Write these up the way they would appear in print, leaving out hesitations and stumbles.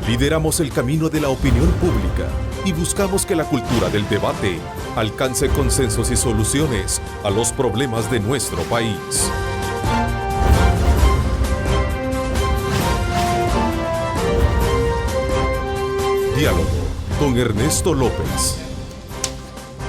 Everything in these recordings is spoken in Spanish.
Lideramos el camino de la opinión pública y buscamos que la cultura del debate alcance consensos y soluciones a los problemas de nuestro país. Diálogo con Ernesto López.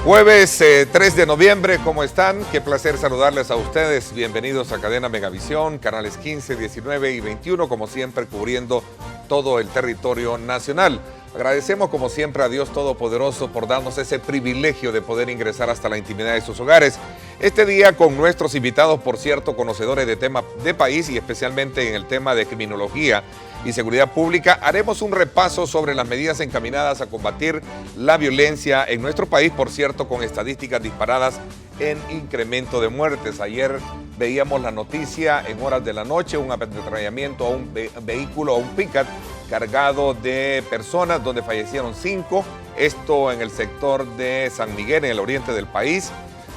Jueves 3 de noviembre, ¿cómo están? Qué placer saludarles a ustedes. Bienvenidos a Cadena Megavisión, canales 15, 19 y 21, como siempre cubriendo todo el territorio nacional. Agradecemos como siempre a Dios Todopoderoso por darnos ese privilegio de poder ingresar hasta la intimidad de sus hogares. Este día con nuestros invitados, por cierto, conocedores de tema de país y especialmente en el tema de criminología y seguridad pública, haremos un repaso sobre las medidas encaminadas a combatir la violencia en nuestro país, por cierto, con estadísticas disparadas en incremento de muertes. Ayer veíamos la noticia en horas de la noche, un ametrallamiento a un vehículo, a un pickup cargado de personas, donde fallecieron 5, esto en el sector de San Miguel, en el oriente del país.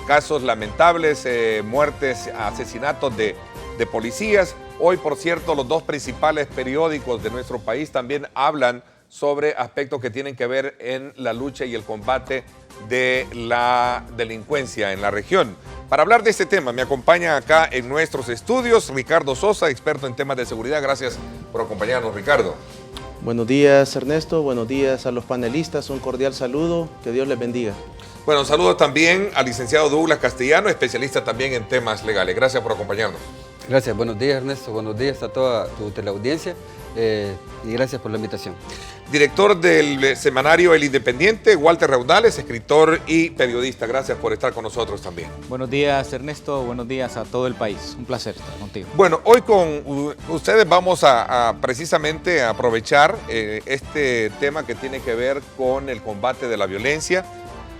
Casos lamentables, muertes, asesinatos de policías. Hoy, por cierto, los dos principales periódicos de nuestro país también hablan sobre aspectos que tienen que ver en la lucha y el combate de la delincuencia en la región. Para hablar de este tema, me acompaña acá en nuestros estudios Ricardo Sosa, experto en temas de seguridad. Gracias por acompañarnos, Ricardo. Buenos días, Ernesto. Buenos días a los panelistas. Un cordial saludo. Que Dios les bendiga. Bueno, saludo también al licenciado Douglas Castellano, especialista también en temas legales. Gracias por acompañarnos. Gracias, buenos días Ernesto, buenos días a toda tu teleaudiencia y gracias por la invitación. Director del semanario El Independiente, Walter Raudales, escritor y periodista. Gracias por estar con nosotros también. Buenos días Ernesto, buenos días a todo el país. Un placer estar contigo. Bueno, hoy con ustedes vamos a precisamente aprovechar este tema que tiene que ver con el combate de la violencia.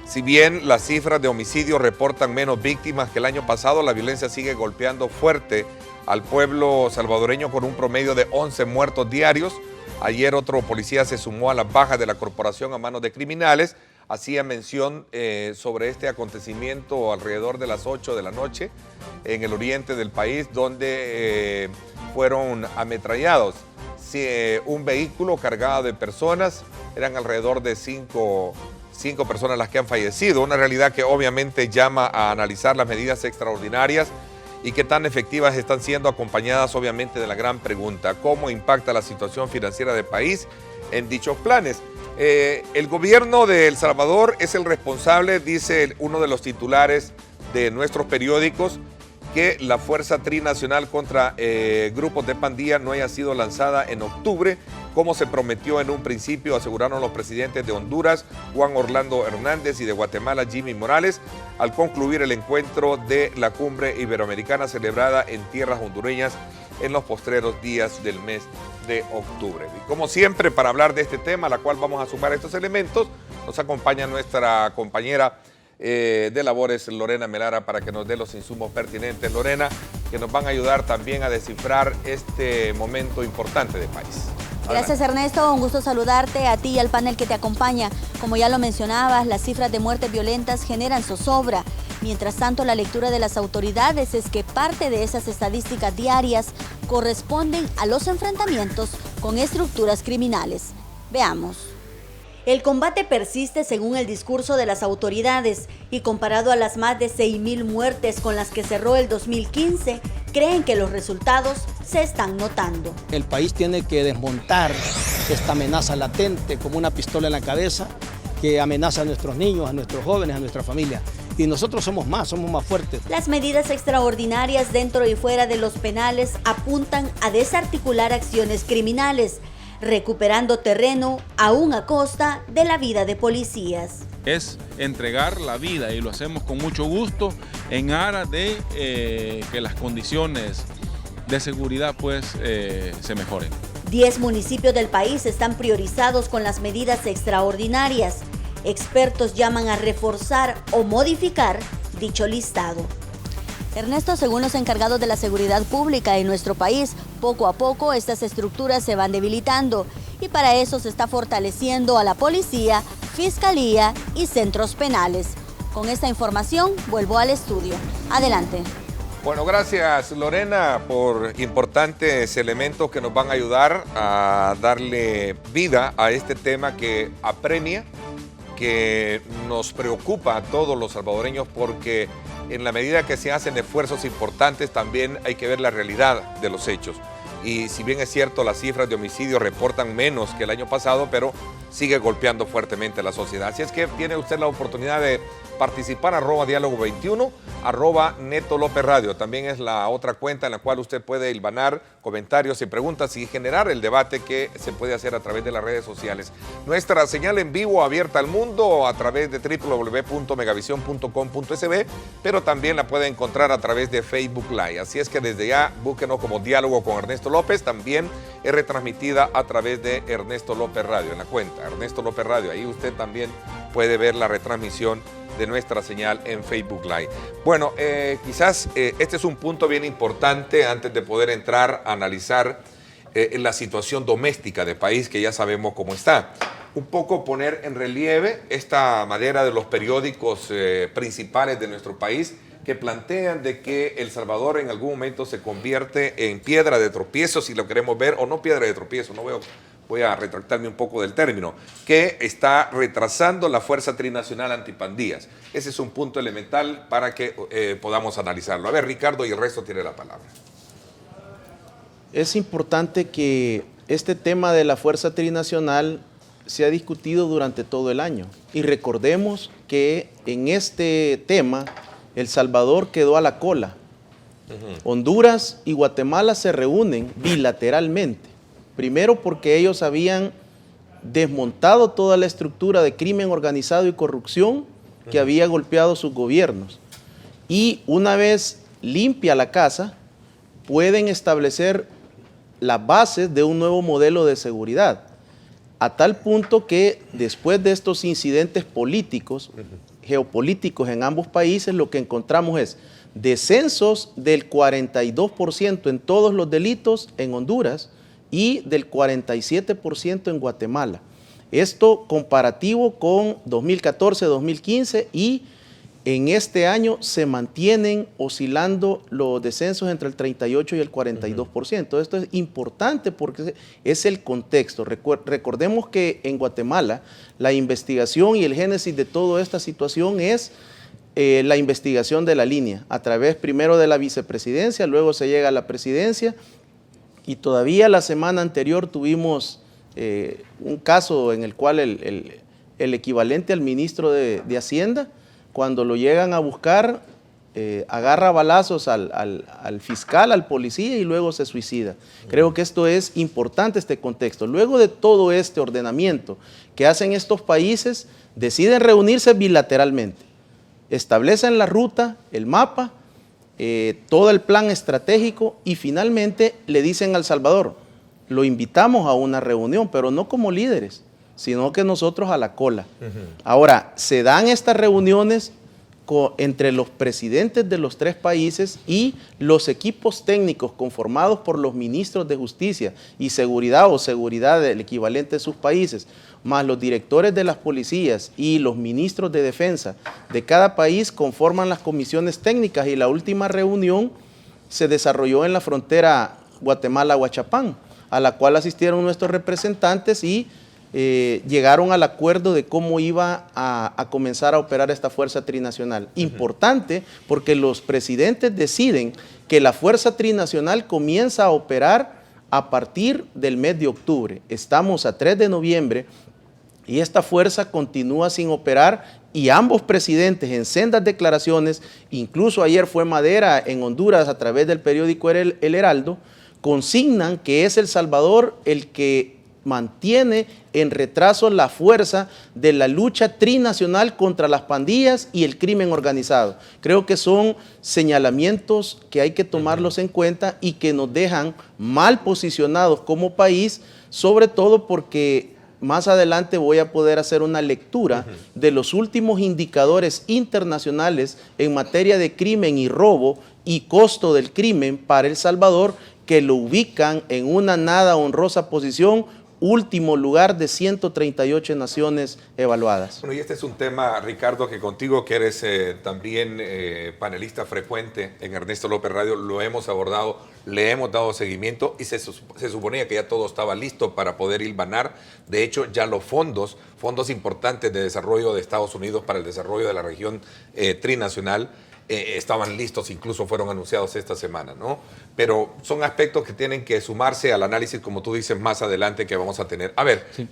Si bien las cifras de homicidios reportan menos víctimas que el año pasado, la violencia sigue golpeando fuerte al pueblo salvadoreño con un promedio de 11 muertos diarios. Ayer otro policía se sumó a las bajas de la corporación a manos de criminales. Hacía mención sobre este acontecimiento alrededor de las 8 de la noche en el oriente del país, donde fueron ametrallados un vehículo cargado de personas. Eran alrededor de 5 personas las que han fallecido, una realidad que obviamente llama a analizar las medidas extraordinarias y qué tan efectivas están siendo, acompañadas obviamente de la gran pregunta: ¿cómo impacta la situación financiera del país en dichos planes? El gobierno de El Salvador es el responsable, dice uno de los titulares de nuestros periódicos, que la Fuerza Trinacional contra grupos de pandilla no haya sido lanzada en octubre, como se prometió en un principio, aseguraron los presidentes de Honduras, Juan Orlando Hernández, y de Guatemala, Jimmy Morales, al concluir el encuentro de la Cumbre Iberoamericana celebrada en tierras hondureñas en los postreros días del mes de octubre. Y como siempre, para hablar de este tema, a la cual vamos a sumar estos elementos, nos acompaña nuestra compañera de labores, Lorena Melara, para que nos dé los insumos pertinentes. Lorena, que nos van a ayudar también a descifrar este momento importante del país. Gracias Ernesto, un gusto saludarte a ti y al panel que te acompaña. Como ya lo mencionabas, las cifras de muertes violentas generan zozobra. Mientras tanto, la lectura de las autoridades es que parte de esas estadísticas diarias corresponden a los enfrentamientos con estructuras criminales. Veamos. El combate persiste según el discurso de las autoridades y comparado a las más de 6.000 muertes con las que cerró el 2015, creen que los resultados se están notando. El país tiene que desmontar esta amenaza latente como una pistola en la cabeza que amenaza a nuestros niños, a nuestros jóvenes, a nuestra familia. Y nosotros somos más fuertes. Las medidas extraordinarias dentro y fuera de los penales apuntan a desarticular acciones criminales, recuperando terreno aún a costa de la vida de policías. Es entregar la vida y lo hacemos con mucho gusto en aras de que las condiciones de seguridad se mejoren. 10 municipios del país están priorizados con las medidas extraordinarias. Expertos llaman a reforzar o modificar dicho listado. Ernesto, según los encargados de la seguridad pública en nuestro país, poco a poco estas estructuras se van debilitando y para eso se está fortaleciendo a la policía, fiscalía y centros penales. Con esta información vuelvo al estudio. Adelante. Bueno, gracias Lorena por importantes elementos que nos van a ayudar a darle vida a este tema que apremia, que nos preocupa a todos los salvadoreños, porque en la medida que se hacen esfuerzos importantes también hay que ver la realidad de los hechos. Y si bien es cierto, las cifras de homicidios reportan menos que el año pasado, pero sigue golpeando fuertemente a la sociedad. Así es que tiene usted la oportunidad de participar, @diálogo21, @Neto López Radio. También es la otra cuenta en la cual usted puede hilvanar comentarios y preguntas y generar el debate que se puede hacer a través de las redes sociales. Nuestra señal en vivo abierta al mundo a través de www.megavision.com.sb, pero también la puede encontrar a través de Facebook Live. Así es que desde ya búsquenos como Diálogo con Ernesto López. También es retransmitida a través de Ernesto López Radio, en la cuenta Ernesto López Radio. Ahí usted también puede ver la retransmisión de nuestra señal en Facebook Live. Bueno, quizás este es un punto bien importante antes de poder entrar a analizar la situación doméstica del país, que ya sabemos cómo está. Un poco poner en relieve esta manera de los periódicos principales de nuestro país, que plantean de que El Salvador en algún momento se convierte en piedra de tropiezo, si lo queremos ver, o no piedra de tropiezo, voy a retractarme un poco del término, que está retrasando la Fuerza Trinacional Antipandillas. Ese es un punto elemental para que podamos analizarlo. A ver, Ricardo, y el resto tiene la palabra. Es importante que este tema de la Fuerza Trinacional se ha discutido durante todo el año. Y recordemos que en este tema El Salvador quedó a la cola. Honduras y Guatemala se reúnen bilateralmente. Primero porque ellos habían desmontado toda la estructura de crimen organizado y corrupción que había golpeado sus gobiernos. Y una vez limpia la casa, pueden establecer las bases de un nuevo modelo de seguridad. A tal punto que después de estos incidentes políticos, geopolíticos en ambos países, lo que encontramos es descensos del 42% en todos los delitos en Honduras y del 47% en Guatemala. Esto comparativo con 2014, 2015, y en este año se mantienen oscilando los descensos entre el 38 y el 42%. Esto es importante porque es el contexto. Recordemos que en Guatemala la investigación y el génesis de toda esta situación es la investigación de la línea, a través primero de la vicepresidencia, luego se llega a la presidencia, y todavía la semana anterior tuvimos un caso en el cual el equivalente al ministro de Hacienda, cuando lo llegan a buscar, agarra balazos al fiscal, al policía, y luego se suicida. Creo que esto es importante, este contexto. Luego de todo este ordenamiento que hacen estos países, deciden reunirse bilateralmente, establecen la ruta, el mapa, todo el plan estratégico, y finalmente le dicen a El Salvador, lo invitamos a una reunión, pero no como líderes, sino que nosotros a la cola. Ahora, se dan estas reuniones entre los presidentes de los tres países y los equipos técnicos conformados por los ministros de Justicia y Seguridad, o Seguridad, el equivalente de sus países, más los directores de las policías y los ministros de defensa de cada país conforman las comisiones técnicas, y la última reunión se desarrolló en la frontera Guatemala-Huachapán, a la cual asistieron nuestros representantes y llegaron al acuerdo de cómo iba a comenzar a operar esta Fuerza Trinacional. Importante porque los presidentes deciden que la Fuerza Trinacional comienza a operar a partir del mes de octubre. Estamos a 3 de noviembre y esta fuerza continúa sin operar, y ambos presidentes en sendas declaraciones, incluso ayer fue Madera en Honduras a través del periódico El Heraldo, consignan que es El Salvador el que mantiene en retraso la fuerza de la lucha trinacional contra las pandillas y el crimen organizado. Creo que son señalamientos que hay que tomarlos en cuenta y que nos dejan mal posicionados como país, sobre todo porque más adelante voy a poder hacer una lectura de los últimos indicadores internacionales en materia de crimen y robo y costo del crimen para El Salvador, que lo ubican en una nada honrosa posición último lugar de 138 naciones evaluadas. Bueno, y este es un tema, Ricardo, que contigo, que eres también panelista frecuente en Ernesto López Radio, lo hemos abordado, le hemos dado seguimiento y se suponía que ya todo estaba listo para poder hilvanar. De hecho, ya los fondos importantes de desarrollo de Estados Unidos para el desarrollo de la región trinacional estaban listos, incluso fueron anunciados esta semana, ¿no? Pero son aspectos que tienen que sumarse al análisis, como tú dices, más adelante que vamos a tener. A ver, sí.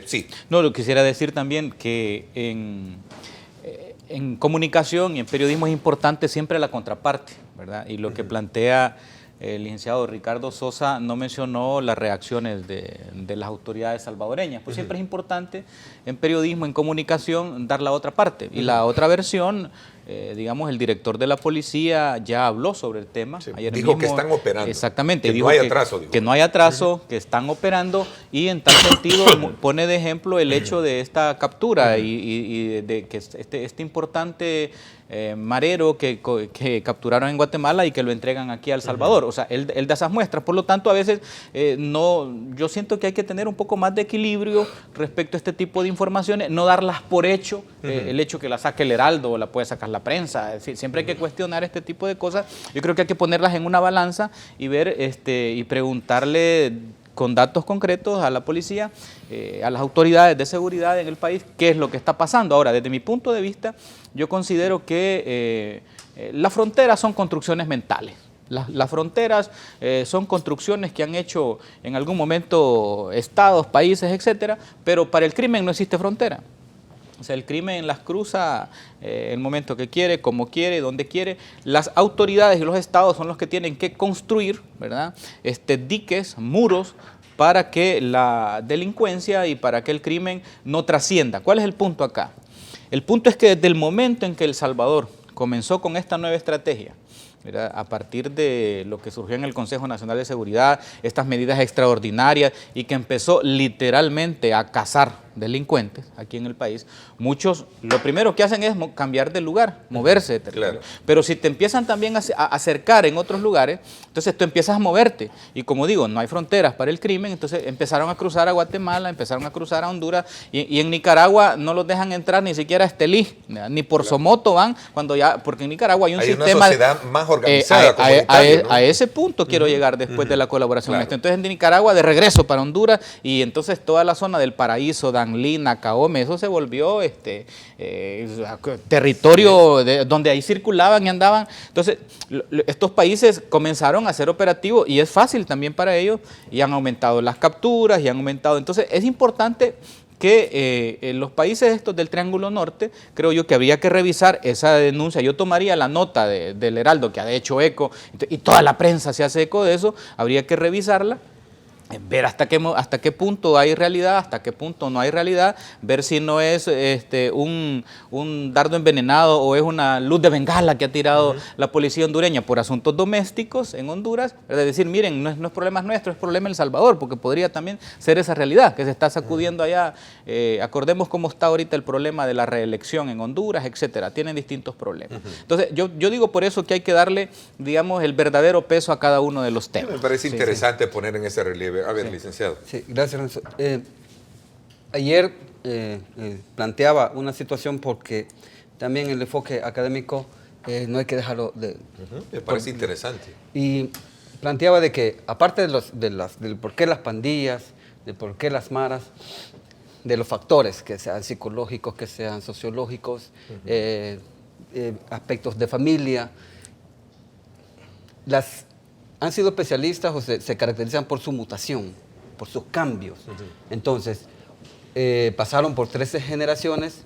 Sí. No, lo quisiera decir también que en comunicación y en periodismo es importante siempre la contraparte, ¿verdad? Y lo que plantea el licenciado Ricardo Sosa no mencionó las reacciones de las autoridades salvadoreñas, pues siempre es importante en periodismo, en comunicación, dar la otra parte. Y la otra versión, digamos, el director de la policía ya habló sobre el tema. Sí. Ayer Dijo mismo, que están operando. Exactamente. Que dijo no hay atraso. Que no hay atraso, que están operando, y en tal sentido pone de ejemplo el hecho de esta captura y de que este importante marero que capturaron en Guatemala y que lo entregan aquí a El Salvador. O sea, él da esas muestras. Por lo tanto, a veces yo siento que hay que tener un poco más de equilibrio respecto a este tipo de informaciones, no darlas por hecho, el hecho que la saque el Heraldo o la puede sacar la prensa. Es decir, siempre hay que cuestionar este tipo de cosas. Yo creo que hay que ponerlas en una balanza y ver y preguntarle con datos concretos a la policía, a las autoridades de seguridad en el país, qué es lo que está pasando. Ahora, desde mi punto de vista, yo considero que las fronteras son construcciones mentales. Las fronteras son construcciones que han hecho en algún momento estados, países, etcétera, pero para el crimen no existe frontera. O sea, el crimen las cruza el momento que quiere, como quiere, donde quiere. Las autoridades y los estados son los que tienen que construir, ¿verdad?, diques, muros, para que la delincuencia y para que el crimen no trascienda. ¿Cuál es el punto acá? El punto es que desde el momento en que El Salvador comenzó con esta nueva estrategia, ¿verdad?, a partir de lo que surgió en el Consejo Nacional de Seguridad, estas medidas extraordinarias, y que empezó literalmente a cazar delincuentes aquí en el país, muchos lo primero que hacen es cambiar de lugar, moverse de territorio. Claro. Pero si te empiezan también a acercar en otros lugares, entonces tú empiezas a moverte. Y como digo, no hay fronteras para el crimen, entonces empezaron a cruzar a Guatemala, empezaron a cruzar a Honduras, y en Nicaragua no los dejan entrar ni siquiera a Estelí, ni por Somoto van, cuando ya, porque en Nicaragua hay un sistema... una sociedad más organizada, ¿no? A ese punto quiero llegar después de la colaboración. Claro. Entonces en Nicaragua de regreso para Honduras, y entonces toda la zona del Paraíso, Danlí, Caome, eso se volvió territorio donde ahí circulaban y andaban. Entonces, estos países comenzaron a ser operativos y es fácil también para ellos, y han aumentado las capturas y han aumentado. Entonces, es importante que en los países estos del Triángulo Norte, creo yo que habría que revisar esa denuncia. Yo tomaría la nota del Heraldo, que ha hecho eco, y toda la prensa se hace eco de eso, habría que revisarla, ver hasta qué punto hay realidad, hasta qué punto no hay realidad, ver si no es un dardo envenenado o es una luz de bengala que ha tirado la policía hondureña por asuntos domésticos en Honduras, es decir, miren, no es problema nuestro, es problema de El Salvador, porque podría también ser esa realidad que se está sacudiendo allá. Acordemos cómo está ahorita el problema de la reelección en Honduras, etcétera, tienen distintos problemas. Entonces, yo digo por eso que hay que darle, digamos, el verdadero peso a cada uno de los temas. Me parece interesante poner en ese relieve. A ver, licenciado. Sí, gracias, Renzo. Ayer planteaba una situación porque también el enfoque académico no hay que dejarlo de... Me parece interesante. Y planteaba de que, aparte del por qué las pandillas, de por qué las maras, de los factores, que sean psicológicos, que sean sociológicos, aspectos de familia, han sido especialistas o se caracterizan por su mutación, por sus cambios. Entonces, pasaron por 13 generaciones,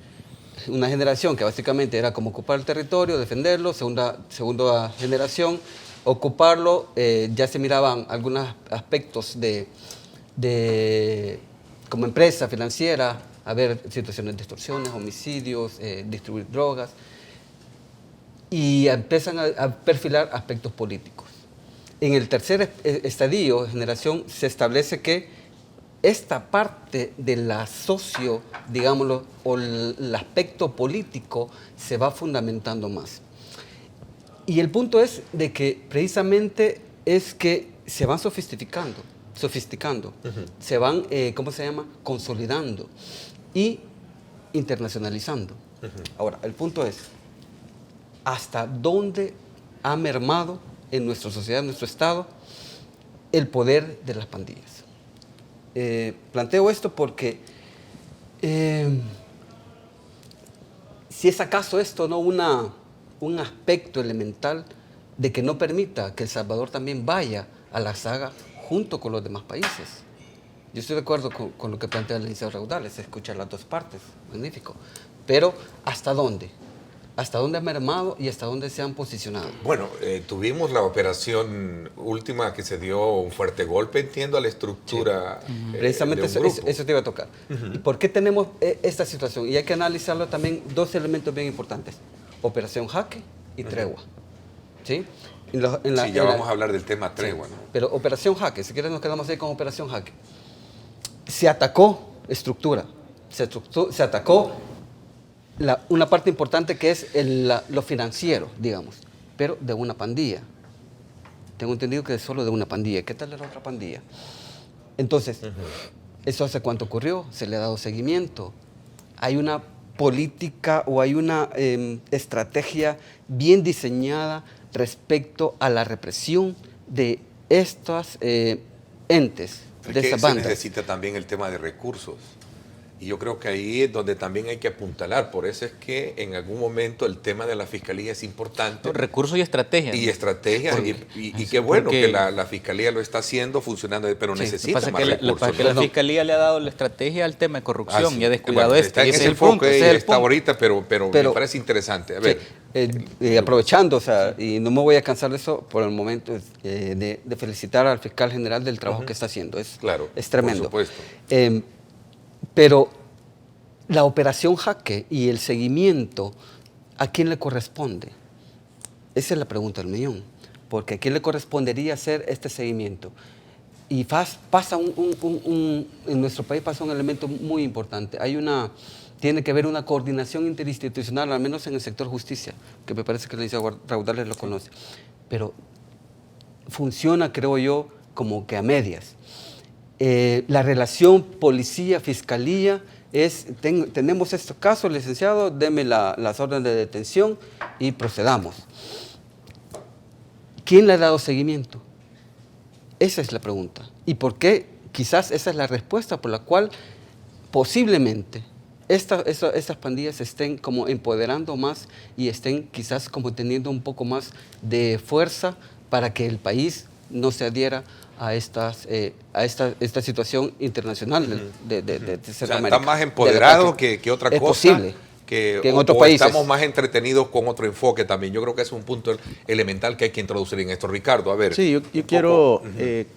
una generación que básicamente era como ocupar el territorio, defenderlo, segunda generación, ocuparlo, ya se miraban algunos aspectos como empresa financiera, haber situaciones de extorsiones, homicidios, distribuir drogas, y empiezan a perfilar aspectos políticos. En el tercer estadio, generación, se establece que esta parte de la socio, digámoslo, o el aspecto político se va fundamentando más. Y el punto es de que precisamente es que se van sofisticando. sofisticando, se van, ¿cómo se llama?, consolidando y internacionalizando. Ahora, el punto es, ¿hasta dónde ha mermado en nuestra sociedad, en nuestro Estado, el poder de las pandillas? Planteo esto porque si es acaso esto no un aspecto elemental de que no permita que El Salvador también vaya a la saga junto con los demás países. Yo estoy de acuerdo con lo que plantea el licenciado Raudales, escuchar las dos partes, magnífico. Pero, ¿hasta dónde? ¿Hasta dónde ha mermado y hasta dónde se han posicionado? Bueno, tuvimos la operación última que se dio un fuerte golpe, entiendo, a la estructura. Sí. Precisamente eso te iba a tocar. ¿Y por qué tenemos esta situación? Y hay que analizarlo también, dos elementos bien importantes. Operación Jaque y Tregua. ¿Sí? Ya vamos a hablar del tema Tregua. Sí, ¿no? pero Operación Jaque, si quieres nos quedamos ahí con Operación Jaque. Se atacó estructura, se atacó una parte importante que es lo financiero, digamos, pero de una pandilla. Tengo entendido que es solo de una pandilla. ¿Qué tal de la otra pandilla? Entonces, ¿eso hace cuánto ocurrió? ¿Se le ha dado seguimiento? ¿Hay una política o hay una estrategia bien diseñada respecto a la represión de estos entes, de estas bandas? Se necesita también el tema de recursos. Y yo creo que ahí es donde también hay que apuntalar. Por eso es que en algún momento el tema de la fiscalía es importante. Recursos y estrategias. Y estrategias. Y qué bueno que la fiscalía lo está haciendo, funcionando, pero necesita más recursos. Pasa que la fiscalía le ha dado la estrategia al tema de corrupción y ha descuidado bueno, está en ese enfoque, está ahorita, pero me parece interesante. A ver. Aprovechando, o sea, y no me voy a cansar de eso por el momento, de felicitar al fiscal general del trabajo que está haciendo. Es tremendo. Por supuesto. Pero la operación Jaque y el seguimiento, ¿a quién le corresponde? Esa es la pregunta del millón. Porque ¿a quién le correspondería hacer este seguimiento? Y pasa en nuestro país pasa un elemento muy importante. Tiene que haber una coordinación interinstitucional, al menos en el sector justicia, que me parece que el licenciado Raudales lo conoce. Pero funciona, creo yo, como que a medias. La relación policía-fiscalía tenemos estos casos, licenciado, deme las órdenes de detención y procedamos. ¿Quién le ha dado seguimiento? Esa es la pregunta. ¿Y por qué? Quizás esa es la respuesta por la cual posiblemente estas pandillas se estén como empoderando más y estén quizás como teniendo un poco más de fuerza para que el país no se adhiera a esta situación internacional de Centroamérica. Está más empoderado que otra cosa. Es posible. Que en otros países. Estamos más entretenidos con otro enfoque también. Yo creo que es un punto elemental que hay que introducir en esto. Ricardo, a ver. Sí, yo quiero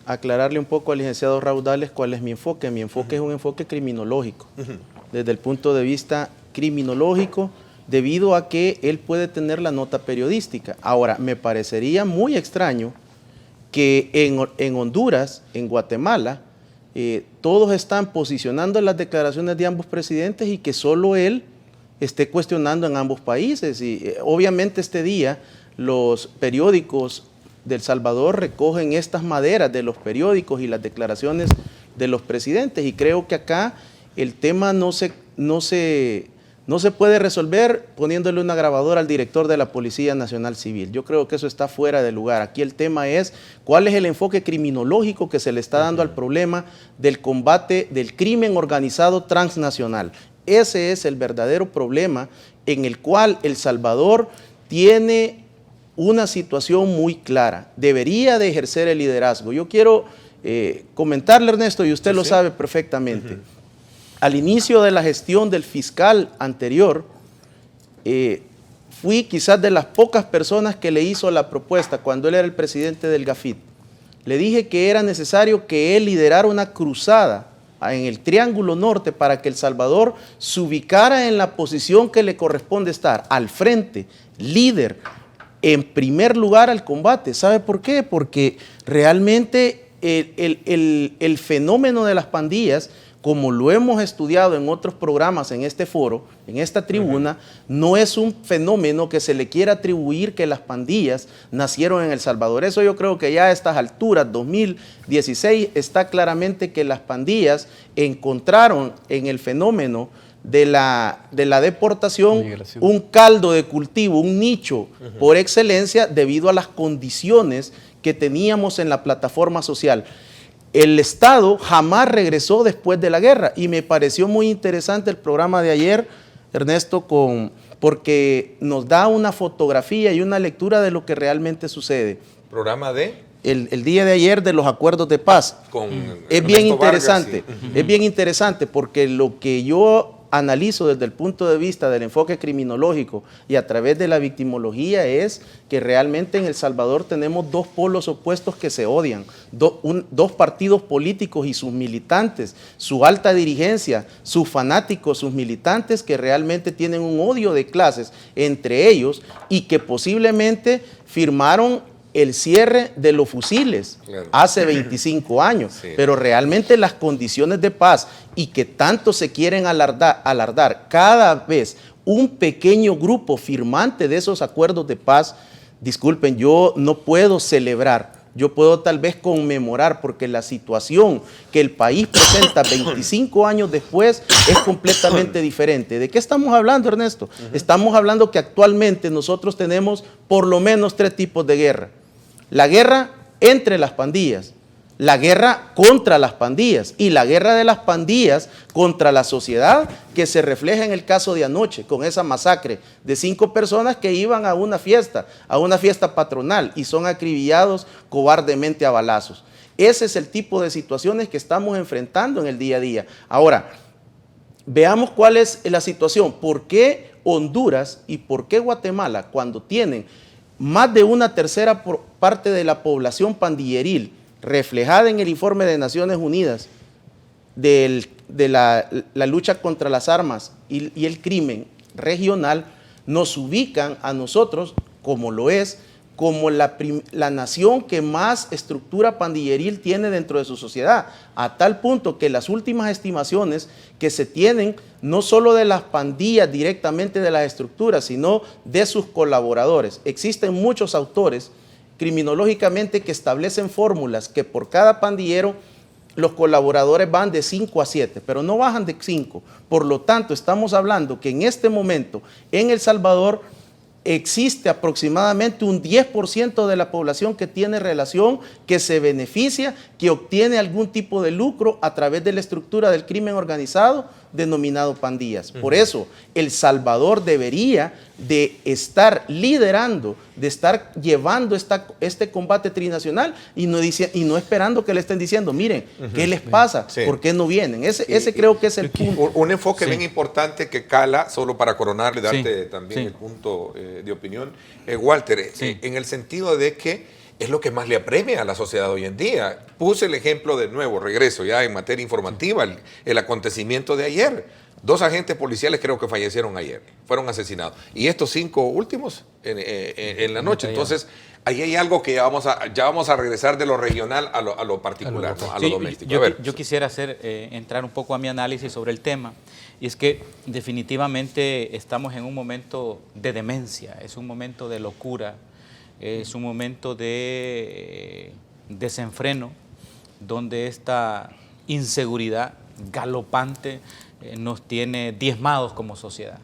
aclararle un poco al licenciado Raudales cuál es mi enfoque. Mi enfoque es un enfoque criminológico. Desde el punto de vista criminológico, debido a que él puede tener la nota periodística. Ahora, me parecería muy extraño que en Honduras, en Guatemala, todos están posicionando las declaraciones de ambos presidentes y que solo él esté cuestionando en ambos países. Y obviamente este día los periódicos de El Salvador recogen estas maderas de los periódicos y las declaraciones de los presidentes, y creo que acá el tema no se puede resolver poniéndole una grabadora al director de la Policía Nacional Civil. Yo creo que eso está fuera de lugar. Aquí el tema es cuál es el enfoque criminológico que se le está dando al problema del combate del crimen organizado transnacional. Ese es el verdadero problema en el cual El Salvador tiene una situación muy clara. Debería de ejercer el liderazgo. Yo quiero comentarle, Ernesto, y usted lo sabe perfectamente. Al inicio de la gestión del fiscal anterior, fui quizás de las pocas personas que le hizo la propuesta cuando él era el presidente del GAFIT. Le dije que era necesario que él liderara una cruzada en el Triángulo Norte para que El Salvador se ubicara en la posición que le corresponde estar, al frente, líder, en primer lugar al combate. ¿Sabe por qué? Porque realmente el fenómeno de las pandillas como lo hemos estudiado en otros programas en este foro, en esta tribuna, no es un fenómeno que se le quiera atribuir que las pandillas nacieron en El Salvador. Eso yo creo que ya a estas alturas, 2016, está claramente que las pandillas encontraron en el fenómeno de la deportación un caldo de cultivo, un nicho por excelencia debido a las condiciones que teníamos en la plataforma social. El Estado jamás regresó después de la guerra y me pareció muy interesante el programa de ayer, Ernesto, porque nos da una fotografía y una lectura de lo que realmente sucede. ¿Programa de? El día de ayer de los acuerdos de paz. Es bien interesante, es bien interesante porque lo que yo analizo desde el punto de vista del enfoque criminológico y a través de la victimología es que realmente en El Salvador tenemos dos polos opuestos que se odian, dos partidos políticos y sus militantes, su alta dirigencia, sus fanáticos, sus militantes que realmente tienen un odio de clases entre ellos y que posiblemente firmaron el cierre de los fusiles hace 25 años, pero realmente las condiciones de paz y que tanto se quieren alardar cada vez un pequeño grupo firmante de esos acuerdos de paz, disculpen, yo no puedo celebrar, yo puedo tal vez conmemorar porque la situación que el país presenta 25 años después es completamente diferente. ¿De qué estamos hablando, Ernesto? Estamos hablando que actualmente nosotros tenemos por lo menos 3 tipos de guerra. La guerra entre las pandillas, la guerra contra las pandillas y la guerra de las pandillas contra la sociedad que se refleja en el caso de anoche con esa masacre de 5 personas que iban a una fiesta patronal y son acribillados cobardemente a balazos. Ese es el tipo de situaciones que estamos enfrentando en el día a día. Ahora, veamos cuál es la situación. ¿Por qué Honduras y por qué Guatemala, cuando tienen más de una tercera parte de la población pandilleril reflejada en el informe de Naciones Unidas de la lucha contra las armas y el crimen regional, nos ubican a nosotros, como lo es, como la nación que más estructura pandilleril tiene dentro de su sociedad, a tal punto que las últimas estimaciones que se tienen, no solo de las pandillas directamente de las estructuras, sino de sus colaboradores. Existen muchos autores criminológicamente que establecen fórmulas que por cada pandillero los colaboradores van de 5 a 7, pero no bajan de 5. Por lo tanto, estamos hablando que en este momento en El Salvador existe aproximadamente un 10% de la población que tiene relación, que se beneficia, que obtiene algún tipo de lucro a través de la estructura del crimen organizado denominado pandillas. Por eso, El Salvador debería de estar liderando, de estar llevando este combate trinacional y no esperando que le estén diciendo, miren, ¿qué les pasa? ¿Por qué no vienen? Ese creo que es el punto. Un enfoque bien importante que cala, solo para coronar y darte también el punto de opinión, Walter, en el sentido de que es lo que más le apremia a la sociedad hoy en día. Puse el ejemplo de nuevo, regreso ya en materia informativa, el acontecimiento de ayer. 2 agentes policiales creo que fallecieron ayer, fueron asesinados. Y estos 5 últimos en la noche. Entonces, ahí hay algo que ya vamos a regresar de lo regional a lo particular, a lo doméstico. Yo quisiera entrar un poco a mi análisis sobre el tema. Y es que definitivamente estamos en un momento de demencia, es un momento de locura, es un momento de desenfreno, donde esta inseguridad galopante nos tiene diezmados como sociedad.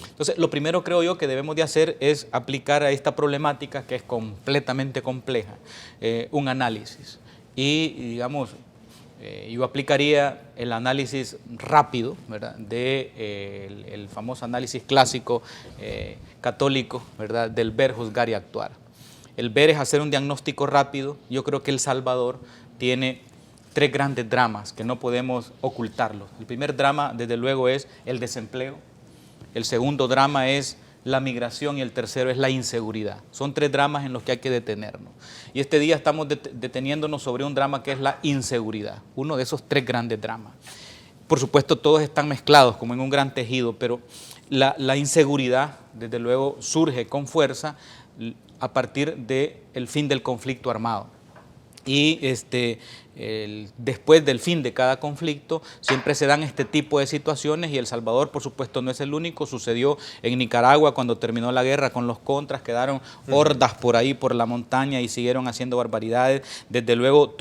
Entonces, lo primero creo yo que debemos de hacer es aplicar a esta problemática que es completamente compleja, un análisis. Y digamos, yo aplicaría el análisis rápido, ¿verdad?, el famoso análisis clásico católico, ¿verdad?, del ver, juzgar y actuar. El ver es hacer un diagnóstico rápido. Yo creo que El Salvador tiene 3 grandes dramas que no podemos ocultarlos. El primer drama, desde luego, es el desempleo. El segundo drama es la migración y el tercero es la inseguridad. Son 3 dramas en los que hay que detenernos. Y este día estamos deteniéndonos sobre un drama que es la inseguridad, uno de esos 3 grandes dramas. Por supuesto, todos están mezclados como en un gran tejido, pero la inseguridad, desde luego, surge con fuerza a partir del fin del conflicto armado. Y después del fin de cada conflicto, siempre se dan este tipo de situaciones y El Salvador, por supuesto, no es el único. Sucedió en Nicaragua cuando terminó la guerra con los contras, quedaron hordas por ahí, por la montaña y siguieron haciendo barbaridades. Desde luego,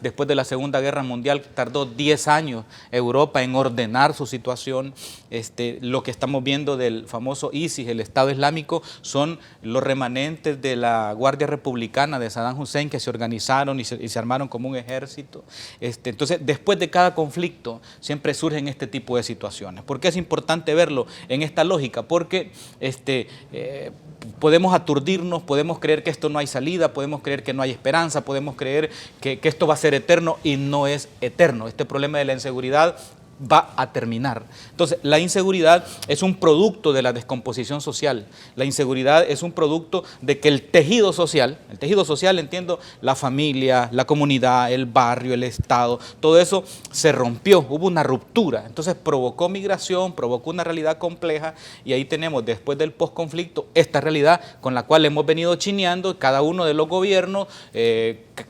después de la Segunda Guerra Mundial tardó 10 años Europa en ordenar su situación. Lo que estamos viendo del famoso ISIS, el Estado Islámico, son los remanentes de la Guardia Republicana de Saddam Hussein que se organizaron y se armaron como un ejército. Entonces, después de cada conflicto siempre surgen este tipo de situaciones. ¿Por qué es importante verlo en esta lógica? Porque podemos aturdirnos, podemos creer que esto no hay salida, podemos creer que no hay esperanza, podemos creer que esto va a ser eterno, y no es eterno. Este problema de la inseguridad va a terminar. Entonces, la inseguridad es un producto de la descomposición social. La inseguridad es un producto de que el tejido social, entiendo, la familia, la comunidad, el barrio, el Estado, todo eso se rompió, hubo una ruptura. Entonces provocó migración, provocó una realidad compleja, y ahí tenemos, después del posconflicto, esta realidad con la cual hemos venido chineando. Cada uno de los gobiernos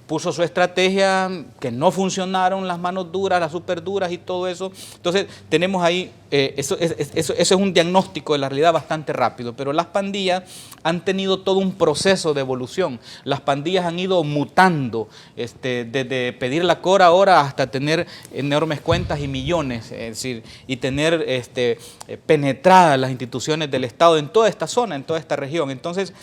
puso su estrategia, que no funcionaron, las manos duras, las super duras y todo eso. Entonces tenemos ahí, eso es un diagnóstico de la realidad bastante rápido, pero las pandillas han tenido todo un proceso de evolución. Las pandillas han ido mutando, desde pedir la cora ahora hasta tener enormes cuentas y millones, es decir, y tener penetradas las instituciones del Estado en toda esta zona, en toda esta región. Entonces,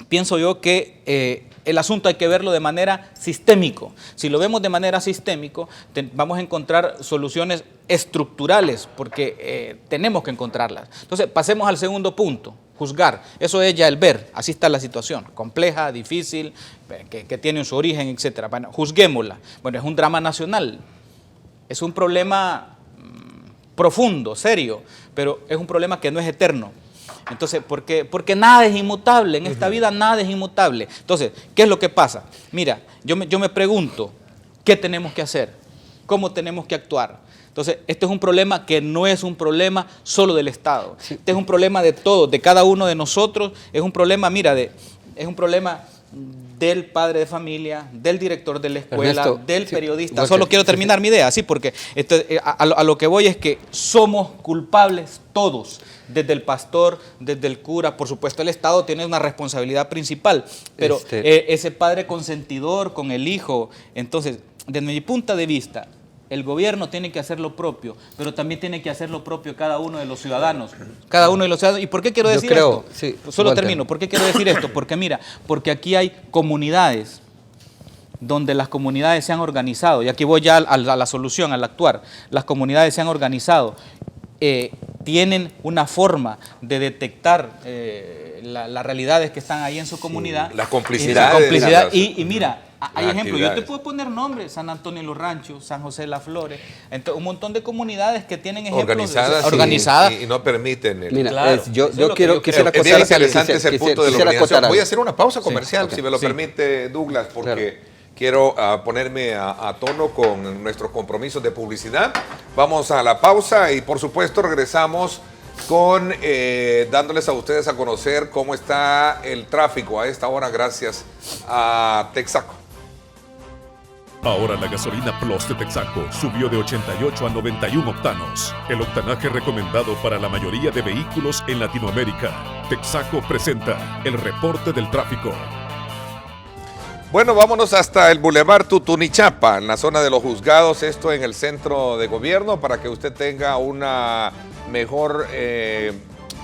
pienso yo que el asunto hay que verlo de manera sistémico. Si lo vemos de manera sistémico, vamos a encontrar soluciones estructurales, porque tenemos que encontrarlas. Entonces, pasemos al segundo punto, juzgar. Eso es ya el ver. Así está la situación, compleja, difícil, que tiene su origen, etc. Bueno, juzguémosla. Bueno, es un drama nacional, es un problema profundo, serio, pero es un problema que no es eterno. Entonces, porque nada es inmutable, en esta vida nada es inmutable. Entonces, ¿qué es lo que pasa? Mira, yo me pregunto, ¿qué tenemos que hacer? ¿Cómo tenemos que actuar? Entonces, este es un problema que no es un problema solo del Estado. Sí. Este es un problema de todos, de cada uno de nosotros. Es un problema, es un problema del padre de familia, del director de la escuela, Ernesto, del periodista. Sí, solo quiero terminar mi idea, sí, porque a lo que voy es que somos culpables todos, desde el pastor, desde el cura. Por supuesto, el Estado tiene una responsabilidad principal, pero ese padre consentidor con el hijo. Entonces, desde mi punto de vista, el gobierno tiene que hacer lo propio, pero también tiene que hacer lo propio cada uno de los ciudadanos. Cada uno de los ciudadanos. ¿Y por qué quiero decir esto? Sí, solo termino. ¿Por qué quiero decir esto? Porque mira, porque aquí hay comunidades donde las comunidades se han organizado, y aquí voy ya a la solución, al actuar. Las comunidades se han organizado, tienen una forma de detectar las realidades que están ahí en su comunidad. La complicidad. Y mira, hay ejemplos, yo te puedo poner nombres: San Antonio de los Ranchos, San José de las Flores, entonces, un montón de comunidades que tienen ejemplos organizadas y no permiten. Mira, claro, yo quisiera acotar. Es bien interesante ese punto de la organización. Voy a hacer una pausa comercial, si me lo permite, Douglas, porque quiero ponerme a tono con nuestros compromisos de publicidad. Vamos a la pausa y, por supuesto, regresamos con dándoles a ustedes a conocer cómo está el tráfico a esta hora gracias a Texaco. Ahora la gasolina Plus de Texaco subió de 88 a 91 octanos, el octanaje recomendado para la mayoría de vehículos en Latinoamérica. Texaco presenta el reporte del tráfico. Bueno, vámonos hasta el Boulevard Tutunichapa, en la zona de los juzgados, esto en el centro de gobierno, para que usted tenga una mejor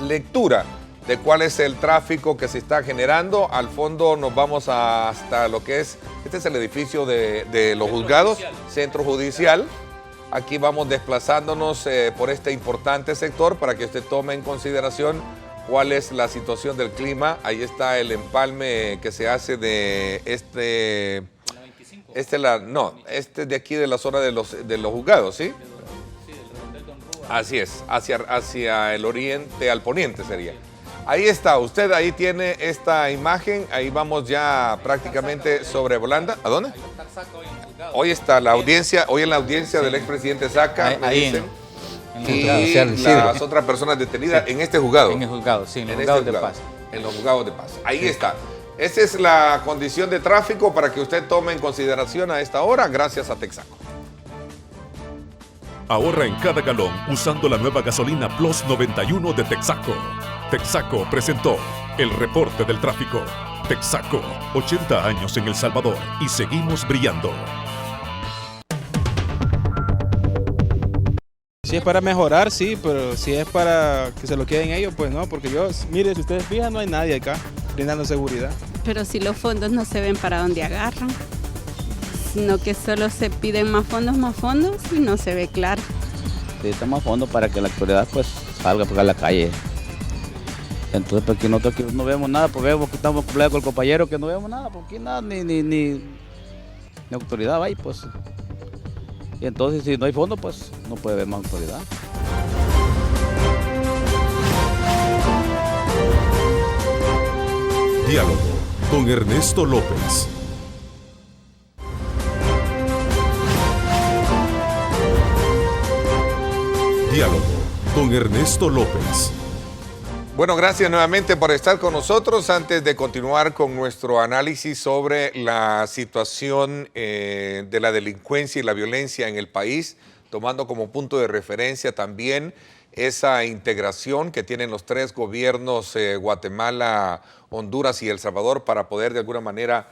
lectura de cuál es el tráfico que se está generando. Al fondo nos vamos hasta lo que es, este es el edificio de los juzgados, centro judicial. Aquí vamos desplazándonos por este importante sector para que usted tome en consideración cuál es la situación del clima. Ahí está el empalme que se hace de este de aquí de la zona de los juzgados, ¿sí? Así es, hacia el oriente, al poniente sería. Ahí está, usted ahí tiene esta imagen, ahí vamos ya prácticamente sobrevolando. ¿A dónde? Hoy está la audiencia, hoy en la audiencia del expresidente Saca, me dicen, y las otras personas detenidas en este juzgado. En el juzgado, sí, en los juzgados de paz. En los juzgados de paz. Ahí está. Esa es la condición de tráfico para que usted tome en consideración a esta hora, gracias a Texaco. Ahorra en cada galón usando la nueva gasolina Plus 91 de Texaco. Texaco presentó el reporte del tráfico. Texaco, 80 años en El Salvador y seguimos brillando. Si es para mejorar, sí, pero si es para que se lo queden ellos, pues no, porque mire, si ustedes fijan, no hay nadie acá brindando seguridad. Pero si los fondos no se ven para dónde agarran, sino que solo se piden más fondos y no se ve claro. Necesitamos más fondos para que la autoridad pues salga a la calle. Entonces, porque nosotros aquí no vemos nada, porque vemos que estamos con el compañero que no vemos nada, porque nada, ni autoridad va y pues. Y entonces si no hay fondos, pues no puede haber más autoridad. Diálogo con Ernesto López. Diálogo con Ernesto López. Bueno, gracias nuevamente por estar con nosotros. Antes de continuar con nuestro análisis sobre la situación de la delincuencia y la violencia en el país, tomando como punto de referencia también esa integración que tienen los tres gobiernos, Guatemala, Honduras y El Salvador, para poder de alguna manera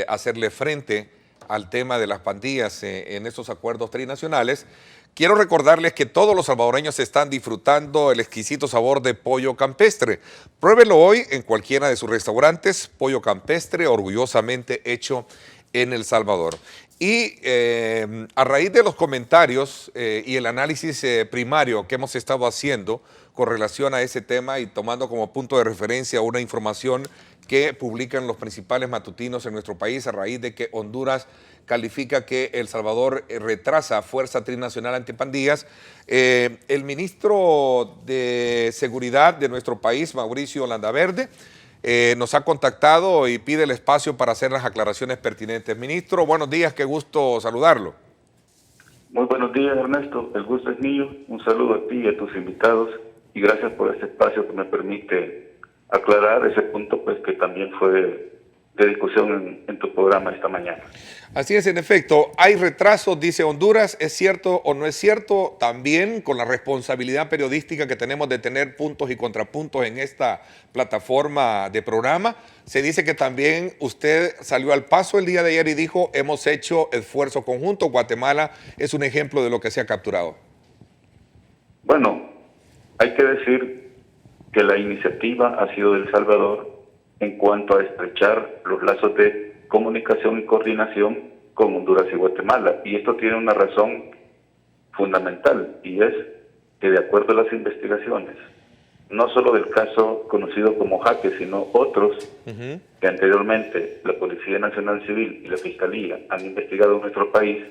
hacerle frente al tema de las pandillas en estos acuerdos trinacionales. Quiero recordarles que todos los salvadoreños están disfrutando el exquisito sabor de pollo campestre. Pruébelo hoy en cualquiera de sus restaurantes. Pollo campestre, orgullosamente hecho en El Salvador. Y a raíz de los comentarios y el análisis primario que hemos estado haciendo con relación a ese tema y tomando como punto de referencia una información que publican los principales matutinos en nuestro país a raíz de que Honduras califica que El Salvador retrasa Fuerza Trinacional Antipandillas, el ministro de Seguridad de nuestro país, Mauricio Landaverde, nos ha contactado y pide el espacio para hacer las aclaraciones pertinentes. Ministro, buenos días, qué gusto saludarlo. Muy buenos días, Ernesto, el gusto es mío. Un saludo a ti y a tus invitados y gracias por este espacio que me permite aclarar ese punto pues que también fue de discusión en tu programa esta mañana. Así es, en efecto, hay retrasos, dice Honduras, ¿es cierto o no es cierto? También con la responsabilidad periodística que tenemos de tener puntos y contrapuntos en esta plataforma de programa, se dice que también usted salió al paso el día de ayer y dijo, hemos hecho esfuerzo conjunto, Guatemala es un ejemplo de lo que se ha capturado. Bueno, hay que decir que la iniciativa ha sido de El Salvador en cuanto a estrechar los lazos de comunicación y coordinación con Honduras y Guatemala. Y esto tiene una razón fundamental, y es que de acuerdo a las investigaciones, no solo del caso conocido como Jaque, sino otros que anteriormente la Policía Nacional Civil y la Fiscalía han investigado en nuestro país,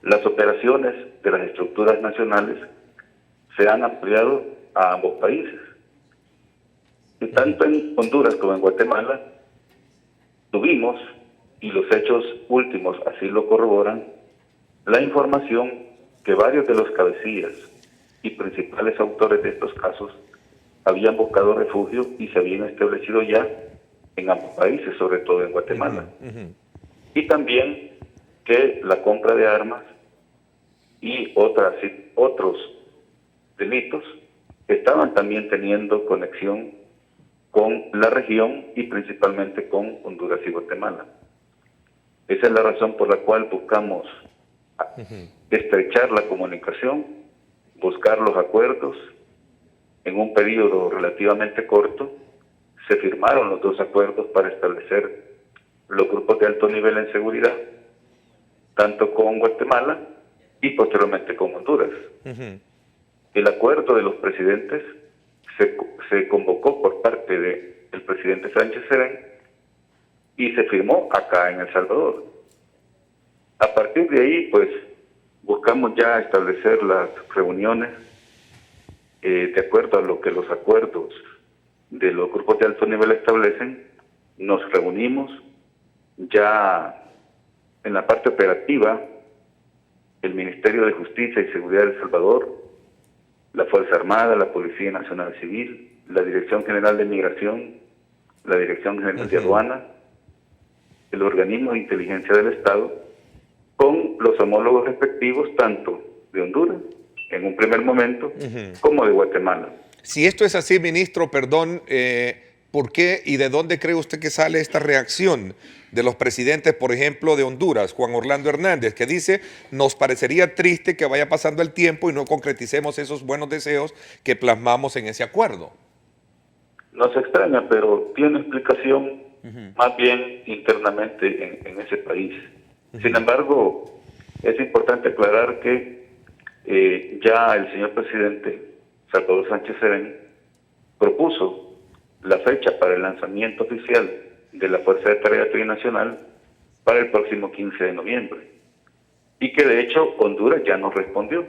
las operaciones de las estructuras nacionales se han ampliado a ambos países. Y tanto en Honduras como en Guatemala tuvimos, y los hechos últimos así lo corroboran, la información que varios de los cabecillas y principales autores de estos casos habían buscado refugio y se habían establecido ya en ambos países, sobre todo en Guatemala. Y también que la compra de armas y otros delitos estaban también teniendo conexión con la región y principalmente con Honduras y Guatemala. Esa es la razón por la cual buscamos estrechar la comunicación, buscar los acuerdos. En un periodo relativamente corto se firmaron los dos acuerdos para establecer los grupos de alto nivel en seguridad, tanto con Guatemala y posteriormente con Honduras. El acuerdo de los presidentes se convocó por parte del presidente Sánchez Serén y se firmó acá en El Salvador. A partir de ahí, pues, buscamos ya establecer las reuniones de acuerdo a lo que los acuerdos de los grupos de alto nivel establecen. Nos reunimos ya en la parte operativa, el Ministerio de Justicia y Seguridad de El Salvador, la Fuerza Armada, la Policía Nacional Civil, la Dirección General de Migración, la Dirección General de Aduanas, el organismo de inteligencia del Estado, con los homólogos respectivos, tanto de Honduras, en un primer momento, como de Guatemala. Si esto es así, ministro, perdón, ¿por qué y de dónde cree usted que sale esta reacción de los presidentes, por ejemplo, de Honduras, Juan Orlando Hernández, que dice, nos parecería triste que vaya pasando el tiempo y no concreticemos esos buenos deseos que plasmamos en ese acuerdo? No se extraña, pero tiene explicación más bien internamente en ese país. Sin embargo, es importante aclarar que ya el señor presidente Salvador Sánchez Serén propuso la fecha para el lanzamiento oficial de la Fuerza de Tarea Trinacional para el próximo 15 de noviembre. Y que de hecho Honduras ya nos respondió.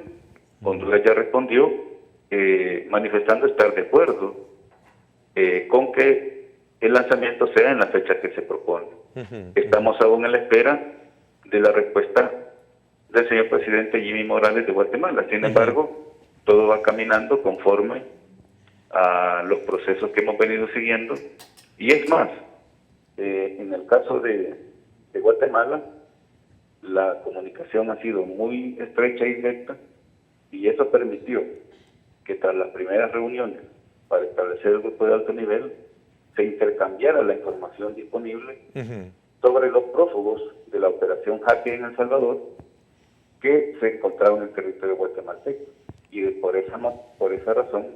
Honduras ya respondió manifestando estar de acuerdo con que el lanzamiento sea en la fecha que se propone. Estamos aún en la espera de la respuesta del señor presidente Jimmy Morales de Guatemala. Sin embargo, todo va caminando conforme a los procesos que hemos venido siguiendo. Y es más, en el caso de Guatemala, la comunicación ha sido muy estrecha y directa, y eso permitió que tras las primeras reuniones para establecer el grupo de alto nivel, se intercambiara la información disponible sobre los prófugos de la operación Jaque en El Salvador que se encontraban en el territorio guatemalteco. Y por esa razón,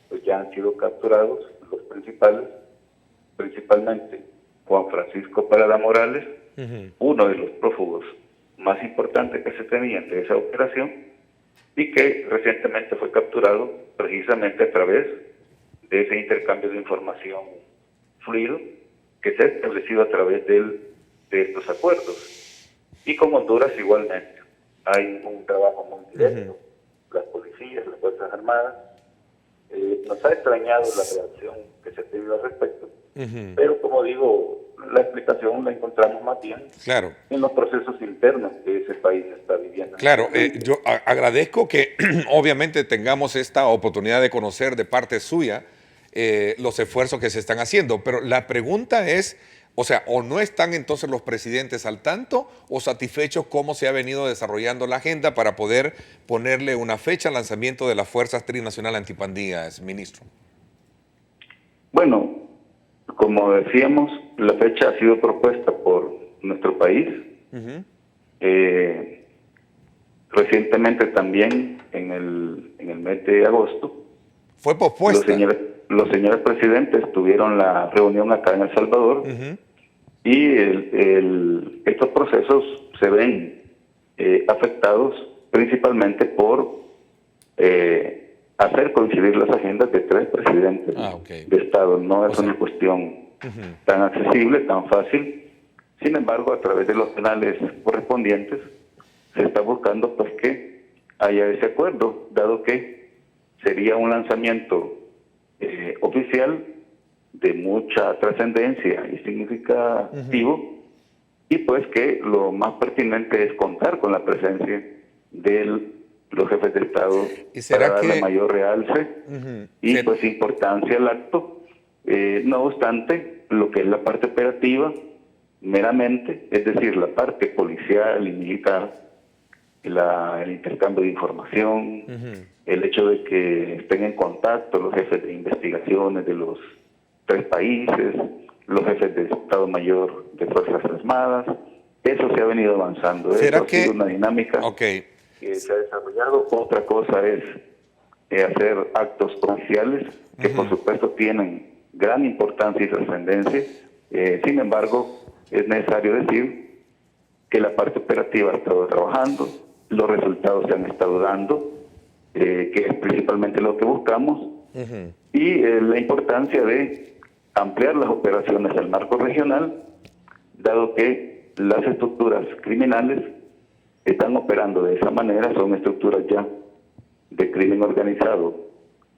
pues ya han sido capturados los principalmente Juan Francisco Parada Morales, uno de los prófugos más importantes que se tenían de esa operación, y que recientemente fue capturado precisamente a través de ese intercambio de información fluido que se ha establecido a través de estos acuerdos. Y con Honduras igualmente. Hay un trabajo muy directo. Las policías, las Fuerzas Armadas. Nos ha extrañado la reacción que se ha tenido al respecto. Pero como digo, la explicación la encontramos más bien en los procesos internos que ese país está viviendo. Claro, yo agradezco que obviamente tengamos esta oportunidad de conocer de parte suya los esfuerzos que se están haciendo, pero la pregunta es, o sea, o no están entonces los presidentes al tanto o satisfechos cómo se ha venido desarrollando la agenda para poder ponerle una fecha al lanzamiento de las Fuerzas Trinacional Antipandillas, ministro. Bueno, como decíamos, la fecha ha sido propuesta por nuestro país. Recientemente también, en el mes de agosto, fue pospuesta. Los señores presidentes tuvieron la reunión acá en El Salvador y estos procesos se ven afectados principalmente por hacer coincidir las agendas de 3 presidentes de Estado. No es una cuestión tan accesible, tan fácil. Sin embargo, a través de los canales correspondientes se está buscando pues que haya ese acuerdo, dado que sería un lanzamiento oficial de mucha trascendencia y significativo, y pues que lo más pertinente es contar con la presencia de los jefes de Estado para darle mayor realce y pues importancia al acto. No obstante, lo que es la parte operativa meramente, es decir, la parte policial y militar, el intercambio de información, el hecho de que estén en contacto los jefes de investigaciones de los 3 países, los jefes de Estado Mayor de Fuerzas Armadas, eso se ha venido avanzando. Eso ha sido una dinámica que se ha desarrollado. Otra cosa es hacer actos oficiales que por supuesto tienen gran importancia y trascendencia. Sin embargo, es necesario decir que la parte operativa ha estado trabajando, los resultados se han estado dando, que es principalmente lo que buscamos, y la importancia de ampliar las operaciones del marco regional, dado que las estructuras criminales están operando de esa manera, son estructuras ya de crimen organizado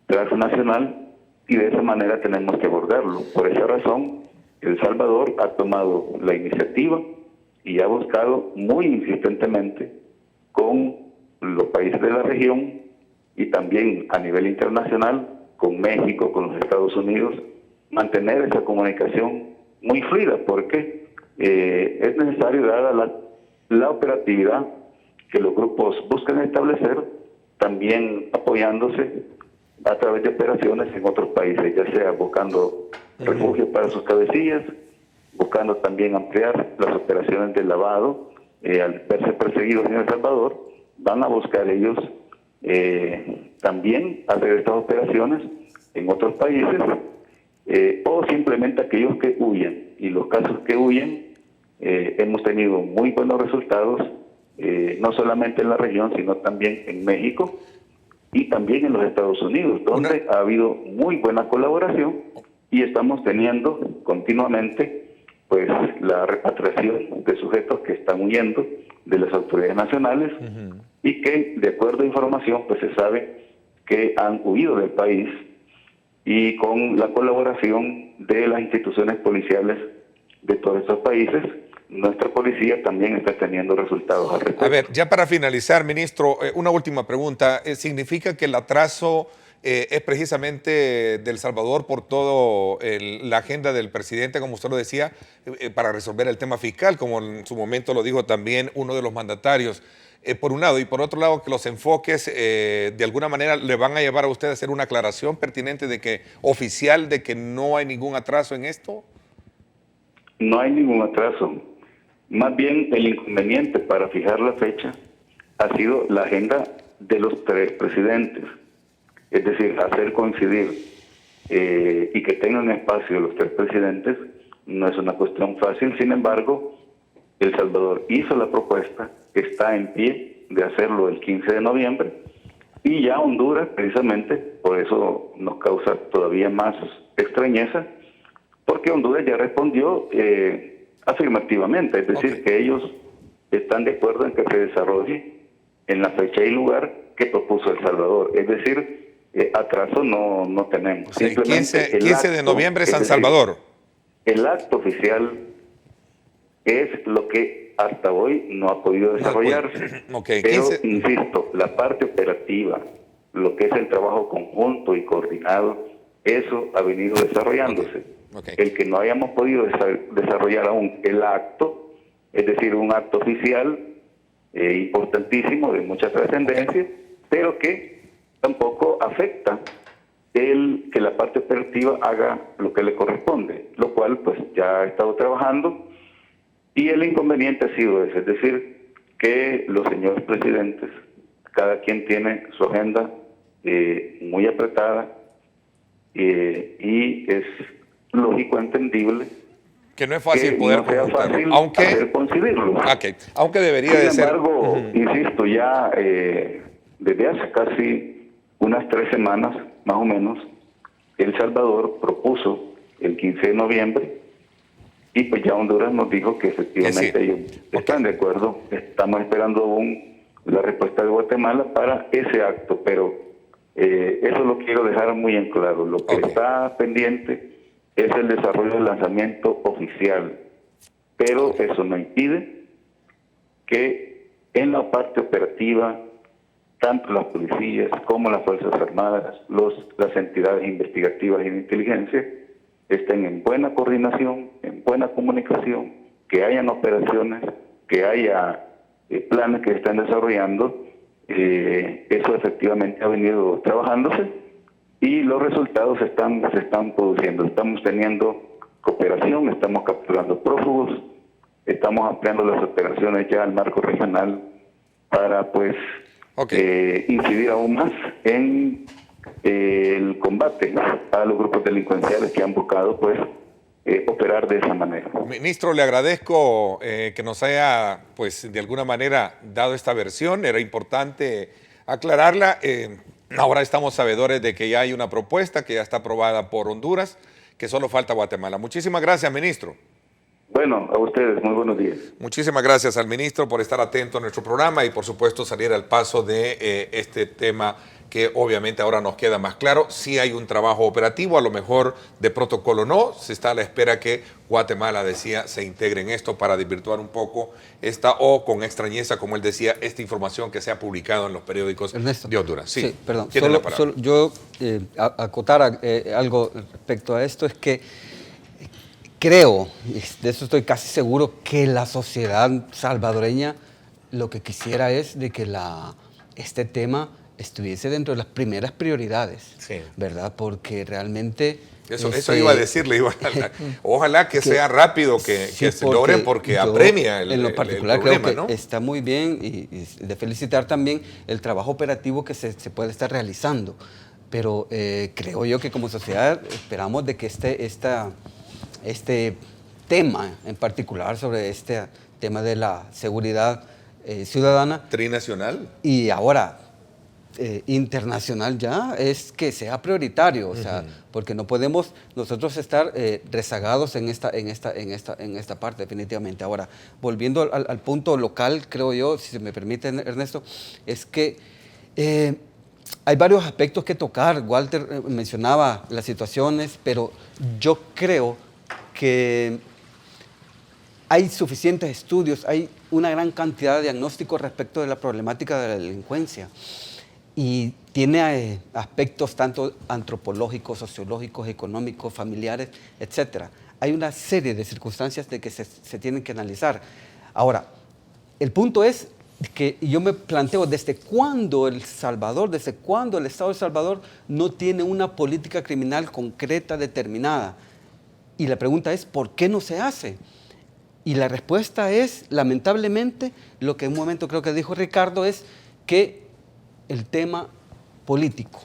transnacional, y de esa manera tenemos que abordarlo. Por esa razón, El Salvador ha tomado la iniciativa y ha buscado muy insistentemente con los países de la región y también a nivel internacional, con México, con los Estados Unidos, mantener esa comunicación muy fluida, porque es necesario, dada la operatividad que los grupos buscan establecer, también apoyándose a través de operaciones en otros países, ya sea buscando refugio para sus cabecillas, buscando también ampliar las operaciones de lavado. Al verse perseguidos en El Salvador, van a buscar ellos también hacer estas operaciones en otros países, o simplemente aquellos que huyen. Y los casos que huyen, hemos tenido muy buenos resultados, no solamente en la región, sino también en México y también en los Estados Unidos, donde ha habido muy buena colaboración y estamos teniendo continuamente pues la repatriación de sujetos que están huyendo de las autoridades nacionales y que, de acuerdo a información, pues se sabe que han huido del país, y con la colaboración de las instituciones policiales de todos estos países, nuestra policía también está teniendo resultados al respecto. A ver, ya para finalizar, ministro, una última pregunta. ¿Significa que el atraso es precisamente de El Salvador por toda la agenda del presidente, como usted lo decía, para resolver el tema fiscal, como en su momento lo dijo también uno de los mandatarios? Por un lado, y por otro lado, que los enfoques de alguna manera le van a llevar a usted a hacer una aclaración pertinente oficial de que no hay ningún atraso en esto. No hay ningún atraso. Más bien, el inconveniente para fijar la fecha ha sido la agenda de los tres presidentes. Es decir, hacer coincidir y que tengan espacio los tres presidentes no es una cuestión fácil. Sin embargo, El Salvador hizo la propuesta, está en pie de hacerlo el 15 de noviembre, y ya Honduras, precisamente, por eso nos causa todavía más extrañeza, porque Honduras ya respondió afirmativamente, es decir, que ellos están de acuerdo en que se desarrolle en la fecha y lugar que propuso El Salvador. Es decir, atraso no tenemos. Sí, 15 de noviembre, San Salvador. El acto oficial es lo que hasta hoy no ha podido desarrollarse. Pero, insisto, la parte operativa, lo que es el trabajo conjunto y coordinado, eso ha venido desarrollándose. El que no hayamos podido desarrollar aún el acto, es decir, un acto oficial importantísimo, de mucha trascendencia, pero que tampoco afecta que la parte operativa haga lo que le corresponde, lo cual pues ya ha estado trabajando, y el inconveniente ha sido ese, es decir, que los señores presidentes, cada quien tiene su agenda muy apretada, y es lógico, entendible, que no es fácil poder conjuntarlo, aunque coincidirlo. Aunque debería de ser. Sin embargo, insisto, ya desde hace casi unas 3 semanas, más o menos, El Salvador propuso el 15 de noviembre, y pues ya Honduras nos dijo que efectivamente ellos están de acuerdo. Estamos esperando aún la respuesta de Guatemala para ese acto, pero eso lo quiero dejar muy en claro. Lo que está pendiente es el desarrollo del lanzamiento oficial, pero eso no impide que en la parte operativa, tanto las policías como las Fuerzas Armadas, las entidades investigativas y de inteligencia, estén en buena coordinación, en buena comunicación, que hayan operaciones, que haya planes que están desarrollando. Eso efectivamente ha venido trabajándose y los resultados se están produciendo. Estamos teniendo cooperación, estamos capturando prófugos, estamos ampliando las operaciones ya al marco regional para pues incidir aún más en el combate a los grupos delincuenciales que han buscado pues operar de esa manera. Ministro, le agradezco que nos haya pues de alguna manera dado esta versión. Era importante aclararla. Ahora estamos sabedores de que ya hay una propuesta que ya está aprobada por Honduras, que solo falta Guatemala. Muchísimas gracias, ministro. Bueno, a ustedes, muy buenos días. Muchísimas gracias al ministro por estar atento a nuestro programa y por supuesto salir al paso de este tema que obviamente ahora nos queda más claro. Sí hay un trabajo operativo, a lo mejor de protocolo no, se está a la espera que Guatemala, decía, se integre en esto para desvirtuar un poco o con extrañeza, como él decía, esta información que se ha publicado en los periódicos de Honduras. Sí, perdón, solo yo acotar algo respecto a esto es que creo, y de eso estoy casi seguro, que la sociedad salvadoreña lo que quisiera es de que este tema estuviese dentro de las primeras prioridades, ¿verdad? Porque realmente... Eso iba a decirle, ojalá que sea rápido, que se logren, porque apremia en lo particular el problema, creo que está muy bien y de felicitar también el trabajo operativo que se puede estar realizando. Pero creo yo que como sociedad esperamos de que este tema en particular, sobre este tema de la seguridad ciudadana... Trinacional. Y ahora... internacional ya, es que sea prioritario, o sea, porque no podemos nosotros estar rezagados en esta parte, definitivamente. Ahora, volviendo al punto local, creo yo, si se me permite, Ernesto, es que hay varios aspectos que tocar. Walter mencionaba las situaciones, pero yo creo que hay suficientes estudios, hay una gran cantidad de diagnósticos respecto de la problemática de la delincuencia. Y tiene aspectos tanto antropológicos, sociológicos, económicos, familiares, etc. Hay una serie de circunstancias de que se tienen que analizar. Ahora, el punto es que yo me planteo desde cuándo el Estado de El Salvador no tiene una política criminal concreta, determinada. Y la pregunta es, ¿por qué no se hace? Y la respuesta es, lamentablemente, lo que en un momento creo que dijo Ricardo, es que el tema político,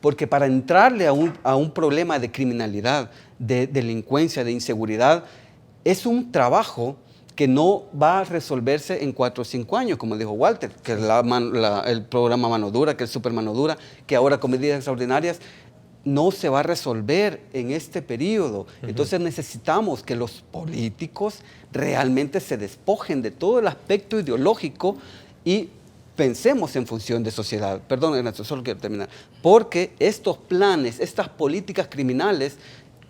porque para entrarle a un problema de criminalidad, de delincuencia, de inseguridad, es un trabajo que no va a resolverse en 4 o 5 años, como dijo Walter, que es el programa Mano Dura, que es Super Mano Dura, que ahora con medidas extraordinarias no se va a resolver en este periodo. Entonces necesitamos que los políticos realmente se despojen de todo el aspecto ideológico y pensemos en función de sociedad. Perdón, Ernesto, solo quiero terminar. Porque estos planes, estas políticas criminales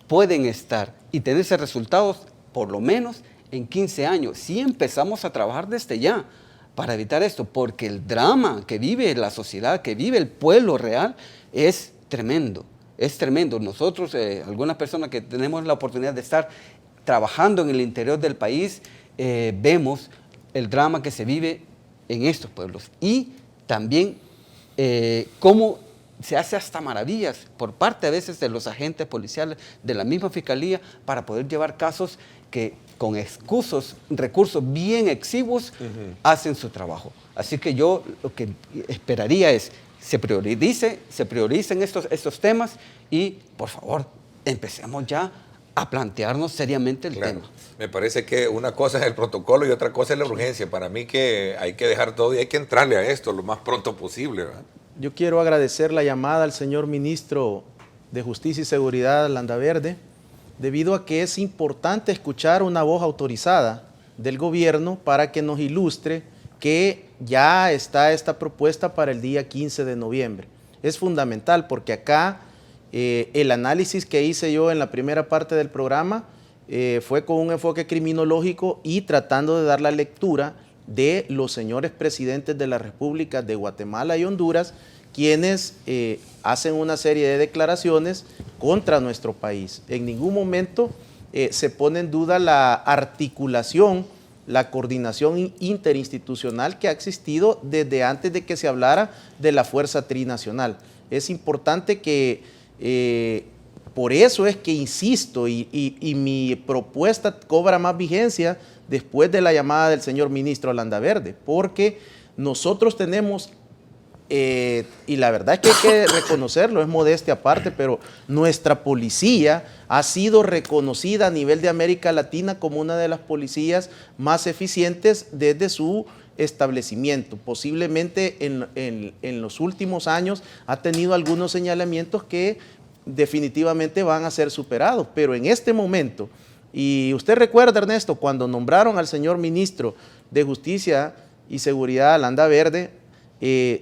pueden estar y tenerse resultados por lo menos en 15 años. Si empezamos a trabajar desde ya para evitar esto, porque el drama que vive la sociedad, que vive el pueblo real, es tremendo. Es tremendo. Nosotros, algunas personas que tenemos la oportunidad de estar trabajando en el interior del país, vemos el drama que se vive en estos pueblos y también cómo se hace hasta maravillas por parte a veces de los agentes policiales, de la misma fiscalía, para poder llevar casos que con recursos bien exiguos hacen su trabajo. Así que yo lo que esperaría es se prioricen estos temas y por favor empecemos ya a plantearnos seriamente el tema. Me parece que una cosa es el protocolo y otra cosa es la urgencia. Para mí que hay que dejar todo y hay que entrarle a esto lo más pronto posible, ¿verdad? Yo quiero agradecer la llamada al señor ministro de Justicia y Seguridad, Landaverde, debido a que es importante escuchar una voz autorizada del gobierno para que nos ilustre que ya está esta propuesta para el día 15 de noviembre. Es fundamental porque acá el análisis que hice yo en la primera parte del programa fue con un enfoque criminológico y tratando de dar la lectura de los señores presidentes de la República de Guatemala y Honduras, quienes hacen una serie de declaraciones contra nuestro país. En ningún momento se pone en duda la articulación, la coordinación interinstitucional que ha existido desde antes de que se hablara de la Fuerza Trinacional. Es importante que por eso es que insisto y mi propuesta cobra más vigencia después de la llamada del señor ministro Landaverde, porque nosotros tenemos, y la verdad es que hay que reconocerlo, es modestia aparte, pero nuestra policía ha sido reconocida a nivel de América Latina como una de las policías más eficientes desde su establecimiento. Posiblemente en los últimos años ha tenido algunos señalamientos que definitivamente van a ser superados, pero en este momento, y usted recuerda, Ernesto, cuando nombraron al señor ministro de Justicia y Seguridad, Landaverde,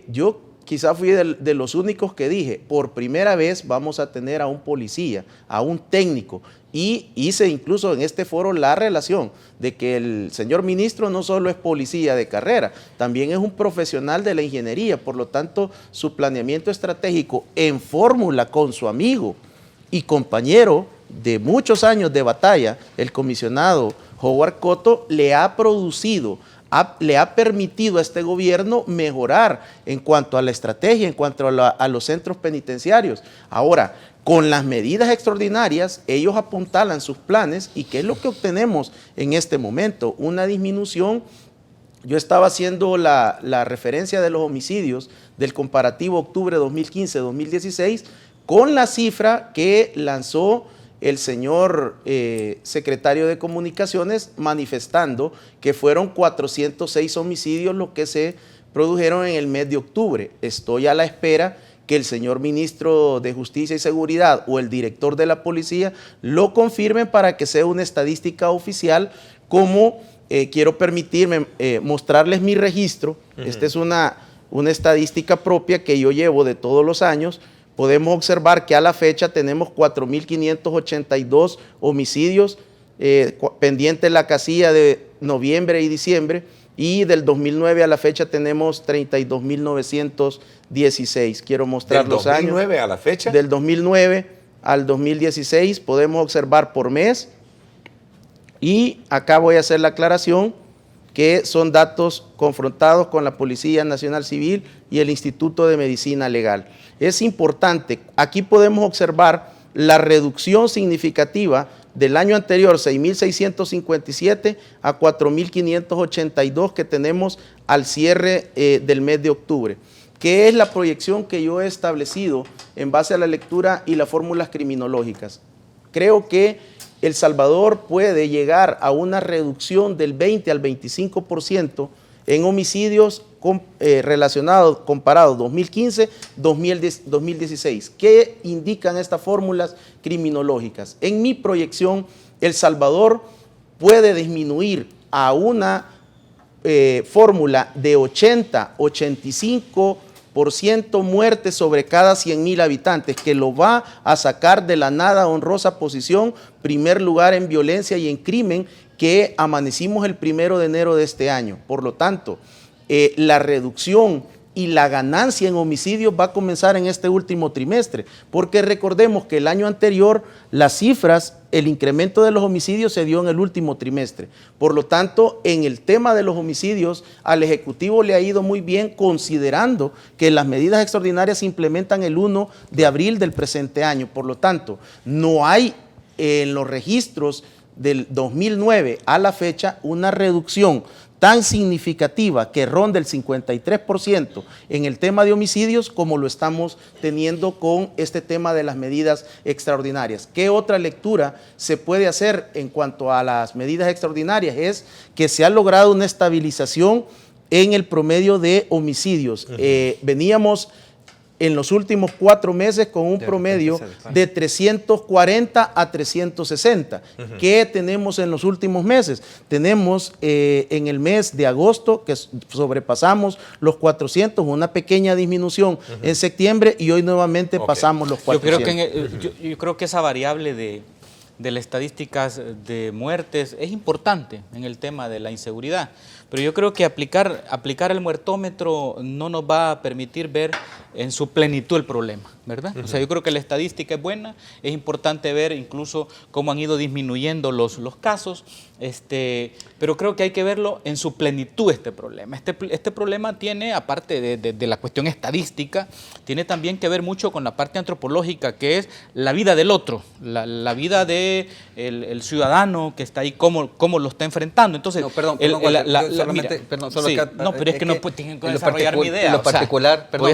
yo quizá fui de los únicos que dije, por primera vez vamos a tener a un policía, a un técnico, y hice incluso en este foro la relación de que el señor ministro no solo es policía de carrera, también es un profesional de la ingeniería, por lo tanto su planeamiento estratégico en fórmula con su amigo y compañero de muchos años de batalla, el comisionado Howard Cotto, le ha producido, le ha permitido a este gobierno mejorar en cuanto a la estrategia, en cuanto a los centros penitenciarios. Ahora, con las medidas extraordinarias, ellos apuntalan sus planes y ¿qué es lo que obtenemos en este momento? Una disminución. Yo estaba haciendo la referencia de los homicidios del comparativo octubre 2015-2016 con la cifra que lanzó el señor secretario de Comunicaciones manifestando que fueron 406 homicidios los que se produjeron en el mes de octubre. Estoy a la espera que el señor ministro de Justicia y Seguridad o el director de la policía lo confirmen para que sea una estadística oficial, como quiero permitirme mostrarles mi registro. Esta es una estadística propia que yo llevo de todos los años. Podemos observar que a la fecha tenemos 4.582 homicidios pendientes la casilla de noviembre y diciembre, y del 2009 a la fecha tenemos 32.916. Quiero mostrar los años. ¿Del 2009 a la fecha? Del 2009 al 2016 podemos observar por mes, y acá voy a hacer la aclaración que son datos confrontados con la Policía Nacional Civil y el Instituto de Medicina Legal. Es importante, aquí podemos observar la reducción significativa del año anterior, 6.657 a 4.582 que tenemos al cierre del mes de octubre, que es la proyección que yo he establecido en base a la lectura y las fórmulas criminológicas. Creo que El Salvador puede llegar a una reducción del 20 al 25% en homicidios relacionados, comparados 2015-2016. ¿Qué indican estas fórmulas criminológicas? En mi proyección, El Salvador puede disminuir a una fórmula de 80-85% muertes sobre cada 100.000 habitantes, que lo va a sacar de la nada honrosa posición, primer lugar en violencia y en crimen, que amanecimos el 1 de enero de este año. Por lo tanto, la reducción y la ganancia en homicidios va a comenzar en este último trimestre, porque recordemos que el año anterior las cifras, el incremento de los homicidios se dio en el último trimestre. Por lo tanto, en el tema de los homicidios, al Ejecutivo le ha ido muy bien, considerando que las medidas extraordinarias se implementan el 1 de abril del presente año. Por lo tanto, no hay en los registros del 2009 a la fecha una reducción tan significativa que ronda el 53% en el tema de homicidios, como lo estamos teniendo con este tema de las medidas extraordinarias. ¿Qué otra lectura se puede hacer en cuanto a las medidas extraordinarias? Es que se ha logrado una estabilización en el promedio de homicidios. Veníamos en los últimos 4 meses con un promedio de 340 a 360. ¿Qué tenemos en los últimos meses? Tenemos en el mes de agosto que sobrepasamos los 400, una pequeña disminución en septiembre, y hoy nuevamente pasamos los 400. Yo creo que esa variable de las estadísticas de muertes es importante en el tema de la inseguridad, pero yo creo que aplicar el muertómetro no nos va a permitir ver en su plenitud el problema, ¿verdad? O sea, yo creo que la estadística es buena, es importante ver incluso cómo han ido disminuyendo los casos, pero creo que hay que verlo en su plenitud este problema. Este problema tiene, aparte de la cuestión estadística, tiene también que ver mucho con la parte antropológica, que es la vida del otro, la vida del ciudadano que está ahí, cómo lo está enfrentando. Entonces, no, perdón, pero es que no tienen que desarrollar mi idea. En lo particular, perdón.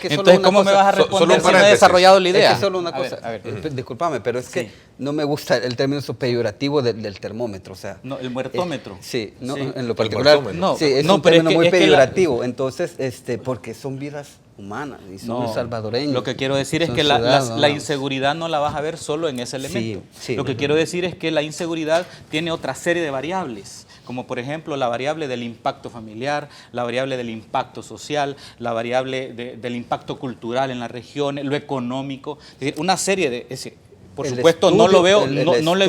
Entonces, ¿cómo me vas a responder si no he desarrollado la idea? Es que solo una cosa, a ver, discúlpame, pero es que no me gusta el término peyorativo del termómetro, o sea. No, el muertómetro. En lo particular. Es un término muy peyorativo, entonces, porque son vidas humanas y son salvadoreños. Lo que quiero decir es que la inseguridad no la vas a ver solo en ese elemento. Lo que quiero decir es que la inseguridad tiene otra serie de variables. como por ejemplo la variable del impacto familiar, la variable del impacto social, la variable del impacto cultural en la región, lo económico, es decir, una serie de... Por supuesto, no lo veo, no lo he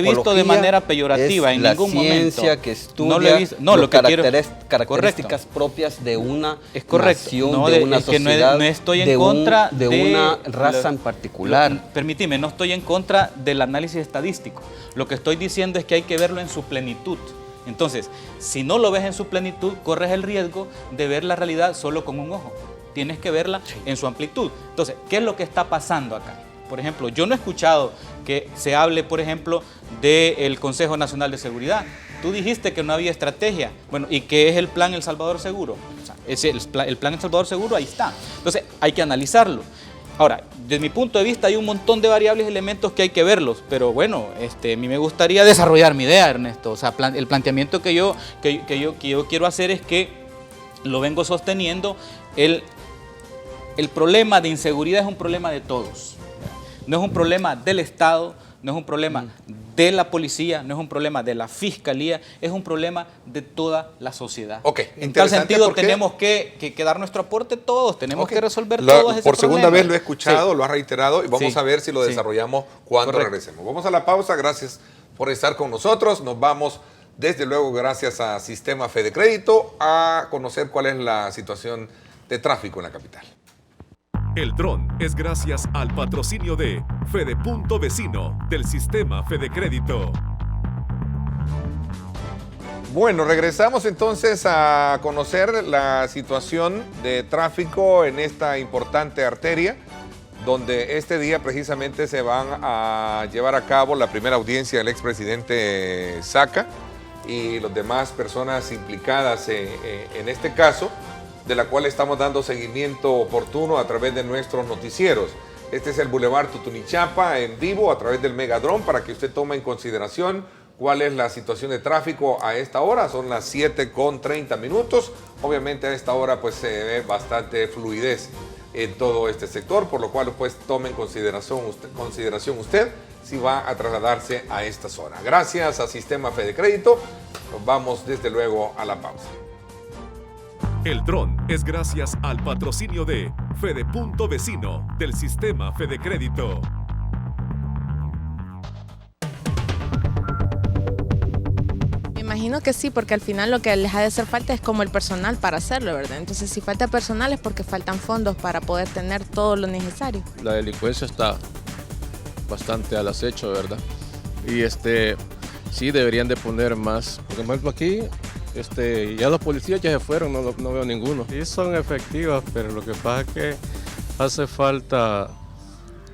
visto de manera peyorativa en ningún momento. Es la ciencia que estudia las características propias de una nación, de una sociedad, no estoy en contra de una raza en particular. Permíteme, no estoy en contra del análisis estadístico. Lo que estoy diciendo es que hay que verlo en su plenitud. Entonces, si no lo ves en su plenitud, corres el riesgo de ver la realidad solo con un ojo. Tienes que verla en su amplitud. Entonces, ¿qué es lo que está pasando acá? Por ejemplo, yo no he escuchado que se hable, por ejemplo, del Consejo Nacional de Seguridad. Tú dijiste que no había estrategia. Bueno, ¿y qué es el plan El Salvador Seguro? O sea, el plan El Salvador Seguro ahí está. Entonces, hay que analizarlo. Ahora, desde mi punto de vista hay un montón de variables y elementos que hay que verlos, pero bueno, a mí me gustaría desarrollar mi idea, Ernesto. O sea, el planteamiento que yo quiero hacer es que lo vengo sosteniendo, el problema de inseguridad es un problema de todos. No es un problema del Estado, no es un problema de la policía, no es un problema de la fiscalía, es un problema de toda la sociedad. En tal sentido, tenemos que dar nuestro aporte todos, tenemos que resolver todos esos problemas. Por segunda vez lo he escuchado, lo ha reiterado y vamos a ver si lo desarrollamos cuando regresemos. Vamos a la pausa, gracias por estar con nosotros. Nos vamos, desde luego, gracias a Sistema Fede Crédito, a conocer cuál es la situación de tráfico en la capital. El dron es gracias al patrocinio de Fede Punto Vecino del Sistema Fede Crédito. Bueno, regresamos entonces a conocer la situación de tráfico en esta importante arteria, donde este día precisamente se van a llevar a cabo la primera audiencia del expresidente Saca y las demás personas implicadas en este caso, de la cual estamos dando seguimiento oportuno a través de nuestros noticieros. Este es el Boulevard Tutunichapa en vivo a través del Megadrón para que usted tome en consideración cuál es la situación de tráfico a esta hora. Son las 7:30. Obviamente a esta hora pues se ve bastante fluidez en todo este sector, por lo cual pues tome en consideración usted si va a trasladarse a esta zona. Gracias a Sistema Fede Crédito. Nos vamos desde luego a la pausa. El dron es gracias al patrocinio de Fede Punto Vecino del Sistema Fede Crédito. Me imagino que sí, porque al final lo que les ha de hacer falta es como el personal para hacerlo, ¿verdad? Entonces, si falta personal es porque faltan fondos para poder tener todo lo necesario. La delincuencia está bastante al acecho, ¿verdad? Y sí deberían de poner más. Por ejemplo, aquí ya los policías ya se fueron, no veo ninguno. Sí son efectivas, pero lo que pasa es que hace falta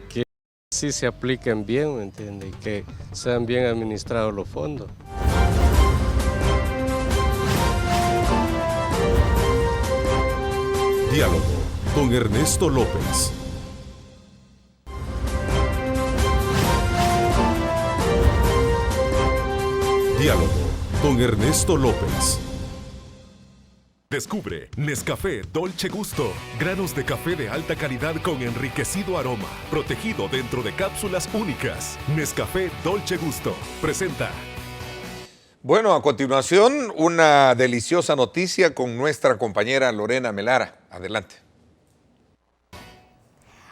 que sí se apliquen bien, ¿me entiendes? Y que sean bien administrados los fondos. Diálogo con Ernesto López. Diálogo con Ernesto López. Descubre Nescafé Dolce Gusto, granos de café de alta calidad con enriquecido aroma, protegido dentro de cápsulas únicas. Nescafé Dolce Gusto presenta. Bueno, a continuación, una deliciosa noticia con nuestra compañera Lorena Melara. Adelante.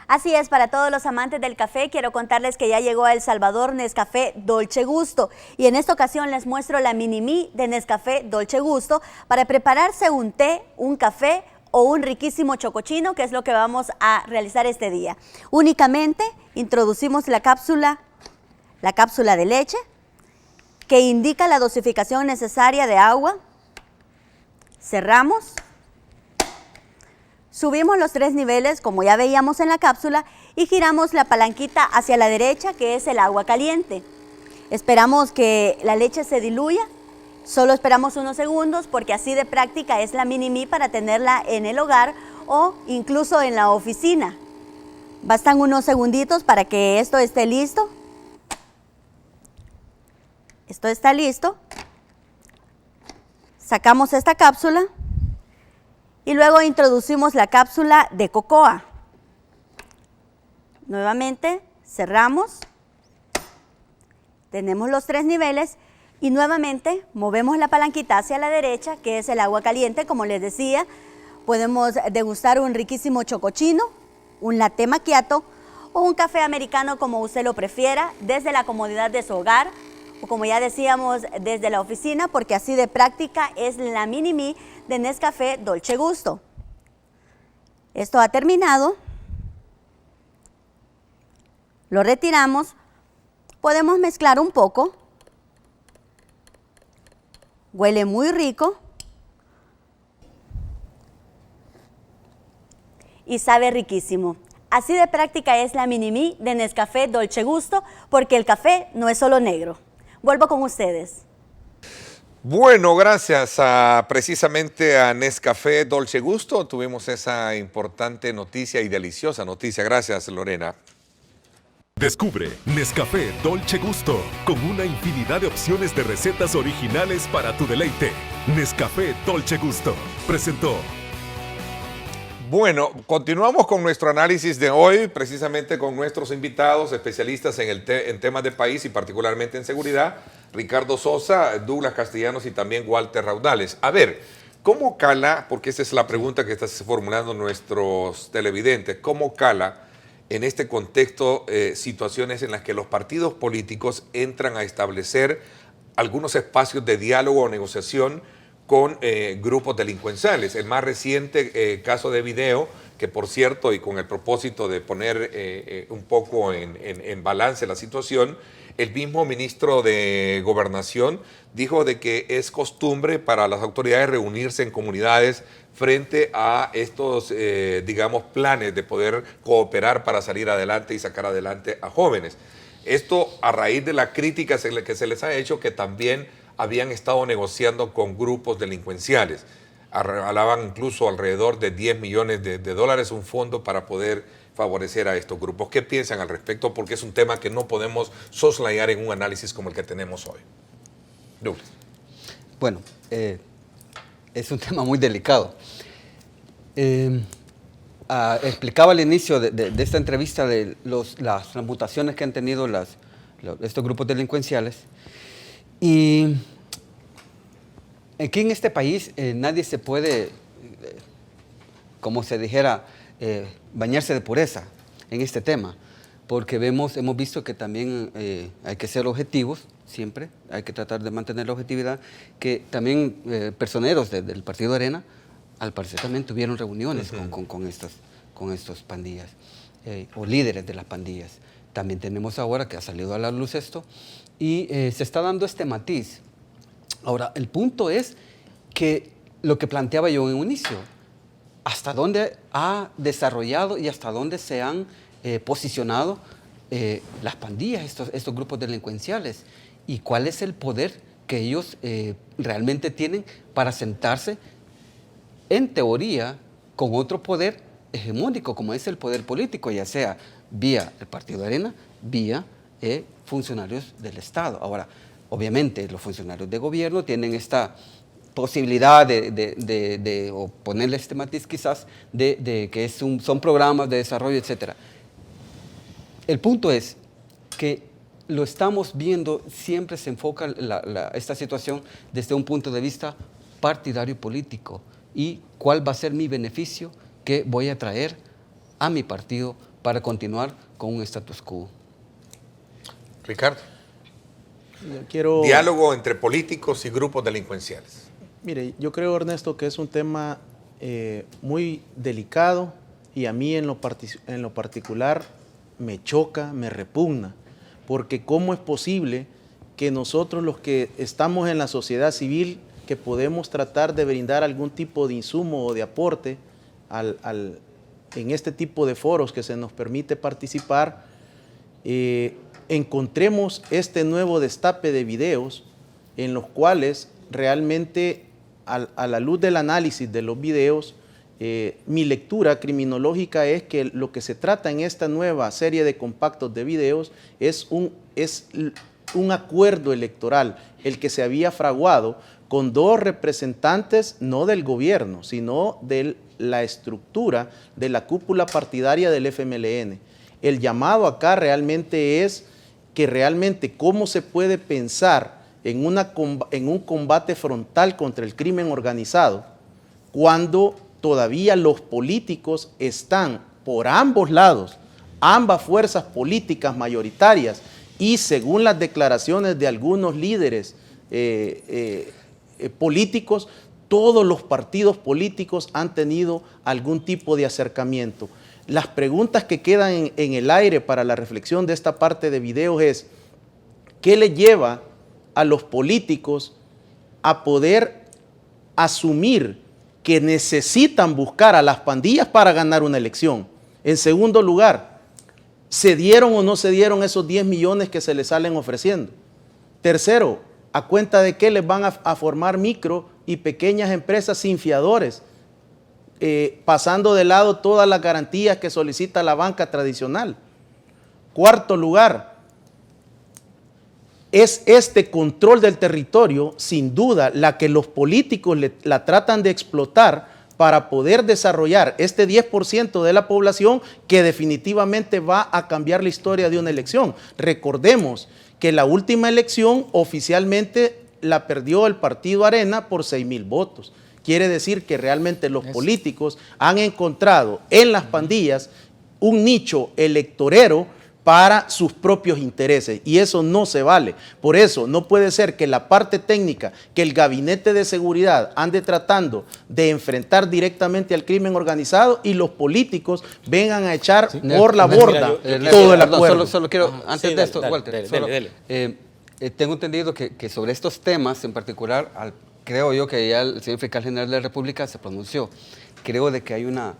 Así es, para todos los amantes del café, quiero contarles que ya llegó a El Salvador Nescafé Dolce Gusto. Y en esta ocasión les muestro la mini-me de Nescafé Dolce Gusto para prepararse un té, un café o un riquísimo chocochino, que es lo que vamos a realizar este día. Únicamente introducimos la cápsula de leche, que indica la dosificación necesaria de agua. Cerramos. Subimos los 3 niveles, como ya veíamos en la cápsula, y giramos la palanquita hacia la derecha, que es el agua caliente. Esperamos que la leche se diluya. Solo esperamos unos segundos, porque así de práctica es la mini-me para tenerla en el hogar o incluso en la oficina. Bastan unos segunditos para que esto esté listo. Esto está listo. Sacamos esta cápsula. Y luego introducimos la cápsula de cocoa. Nuevamente cerramos. Tenemos los 3 niveles Y nuevamente movemos la palanquita hacia la derecha, que es el agua caliente, como les decía. Podemos degustar un riquísimo chocochino, un latte macchiato o un café americano, como usted lo prefiera, desde la comodidad de su hogar o, como ya decíamos, desde la oficina, porque así de práctica es la Mini Me de Nescafé Dolce Gusto. Esto ha terminado. Lo retiramos. Podemos mezclar un poco. Huele muy rico. Y sabe riquísimo. Así de práctica es la Mini Me de Nescafé Dolce Gusto, porque el café no es solo negro. Vuelvo con ustedes. Bueno, gracias precisamente a Nescafé Dolce Gusto tuvimos esa importante noticia y deliciosa noticia. Gracias, Lorena. Descubre Nescafé Dolce Gusto con una infinidad de opciones de recetas originales para tu deleite. Nescafé Dolce Gusto presentó. Bueno, continuamos con nuestro análisis de hoy, precisamente con nuestros invitados, especialistas en temas de país y particularmente en seguridad, Ricardo Sosa, Douglas Castellanos y también Walter Raudales. A ver, ¿cómo cala, porque esa es la pregunta que están formulando nuestros televidentes, cómo cala en este contexto situaciones en las que los partidos políticos entran a establecer algunos espacios de diálogo o negociación con grupos delincuenciales? El más reciente caso de video, que por cierto, y con el propósito de poner un poco en balance la situación, el mismo ministro de Gobernación dijo de que es costumbre para las autoridades reunirse en comunidades frente a estos, digamos, planes de poder cooperar para salir adelante y sacar adelante a jóvenes. Esto a raíz de la crítica que se les ha hecho, que también habían estado negociando con grupos delincuenciales. Hablaban incluso alrededor de 10 millones de dólares, un fondo para poder favorecer a estos grupos. ¿Qué piensan al respecto? Porque es un tema que no podemos soslayar en un análisis como el que tenemos hoy. Douglas. Bueno, es un tema muy delicado. Explicaba al inicio de esta entrevista de las mutaciones que han tenido estos grupos delincuenciales. Y aquí en este país nadie se puede, como se dijera, bañarse de pureza en este tema, porque hemos visto que también hay que ser objetivos, siempre hay que tratar de mantener la objetividad, que también personeros del Partido Arena, al parecer también tuvieron reuniones con estos pandillas, o líderes de las pandillas. También tenemos ahora que ha salido a la luz esto, y se está dando este matiz. Ahora, el punto es que lo que planteaba yo en un inicio, hasta dónde ha desarrollado y hasta dónde se han posicionado las pandillas, estos grupos delincuenciales, y cuál es el poder que ellos realmente tienen para sentarse, en teoría, con otro poder hegemónico, como es el poder político, ya sea vía el Partido Arena, vía funcionarios del Estado. Ahora, obviamente, los funcionarios de gobierno tienen esta posibilidad o ponerle este matiz quizás de que son programas de desarrollo, etc. El punto es que lo estamos viendo, siempre se enfoca esta situación desde un punto de vista partidario político y cuál va a ser mi beneficio que voy a traer a mi partido para continuar con un status quo. Ricardo. Quiero... Diálogo entre políticos y grupos delincuenciales. Mire, yo creo, Ernesto, que es un tema muy delicado y a mí en lo particular me choca, me repugna, porque ¿cómo es posible que nosotros los que estamos en la sociedad civil, que podemos tratar de brindar algún tipo de insumo o de aporte en este tipo de foros que se nos permite participar, encontremos este nuevo destape de videos en los cuales realmente a la luz del análisis de los videos, mi lectura criminológica es que lo que se trata en esta nueva serie de compactos de videos es un acuerdo electoral, el que se había fraguado con dos representantes no del gobierno, sino de la estructura de la cúpula partidaria del FMLN. El llamado acá realmente es que realmente cómo se puede pensar en un combate frontal contra el crimen organizado, cuando todavía los políticos están por ambos lados, ambas fuerzas políticas mayoritarias, y según las declaraciones de algunos líderes políticos, todos los partidos políticos han tenido algún tipo de acercamiento. Las preguntas que quedan en el aire para la reflexión de esta parte de videos es: ¿qué le lleva a los políticos a poder asumir que necesitan buscar a las pandillas para ganar una elección? En segundo lugar, ¿se dieron o no se dieron esos 10 millones que se les salen ofreciendo? Tercero, ¿a cuenta de qué les van a formar micro y pequeñas empresas sin fiadores, pasando de lado todas las garantías que solicita la banca tradicional? Cuarto lugar, es este control del territorio, sin duda, la que los políticos la tratan de explotar para poder desarrollar este 10% de la población que definitivamente va a cambiar la historia de una elección. Recordemos que la última elección oficialmente la perdió el partido Arena por 6,000 votos. Quiere decir que realmente los políticos han encontrado en las pandillas un nicho electorero para sus propios intereses, y eso no se vale. Por eso no puede ser que la parte técnica, que el gabinete de seguridad ande tratando de enfrentar directamente al crimen organizado y los políticos vengan a echar por la borda todo el acuerdo. Solo quiero, antes de esto, Walter, tengo entendido que sobre estos temas en particular, creo yo que ya el señor fiscal general de la República se pronunció. Creo de que hay una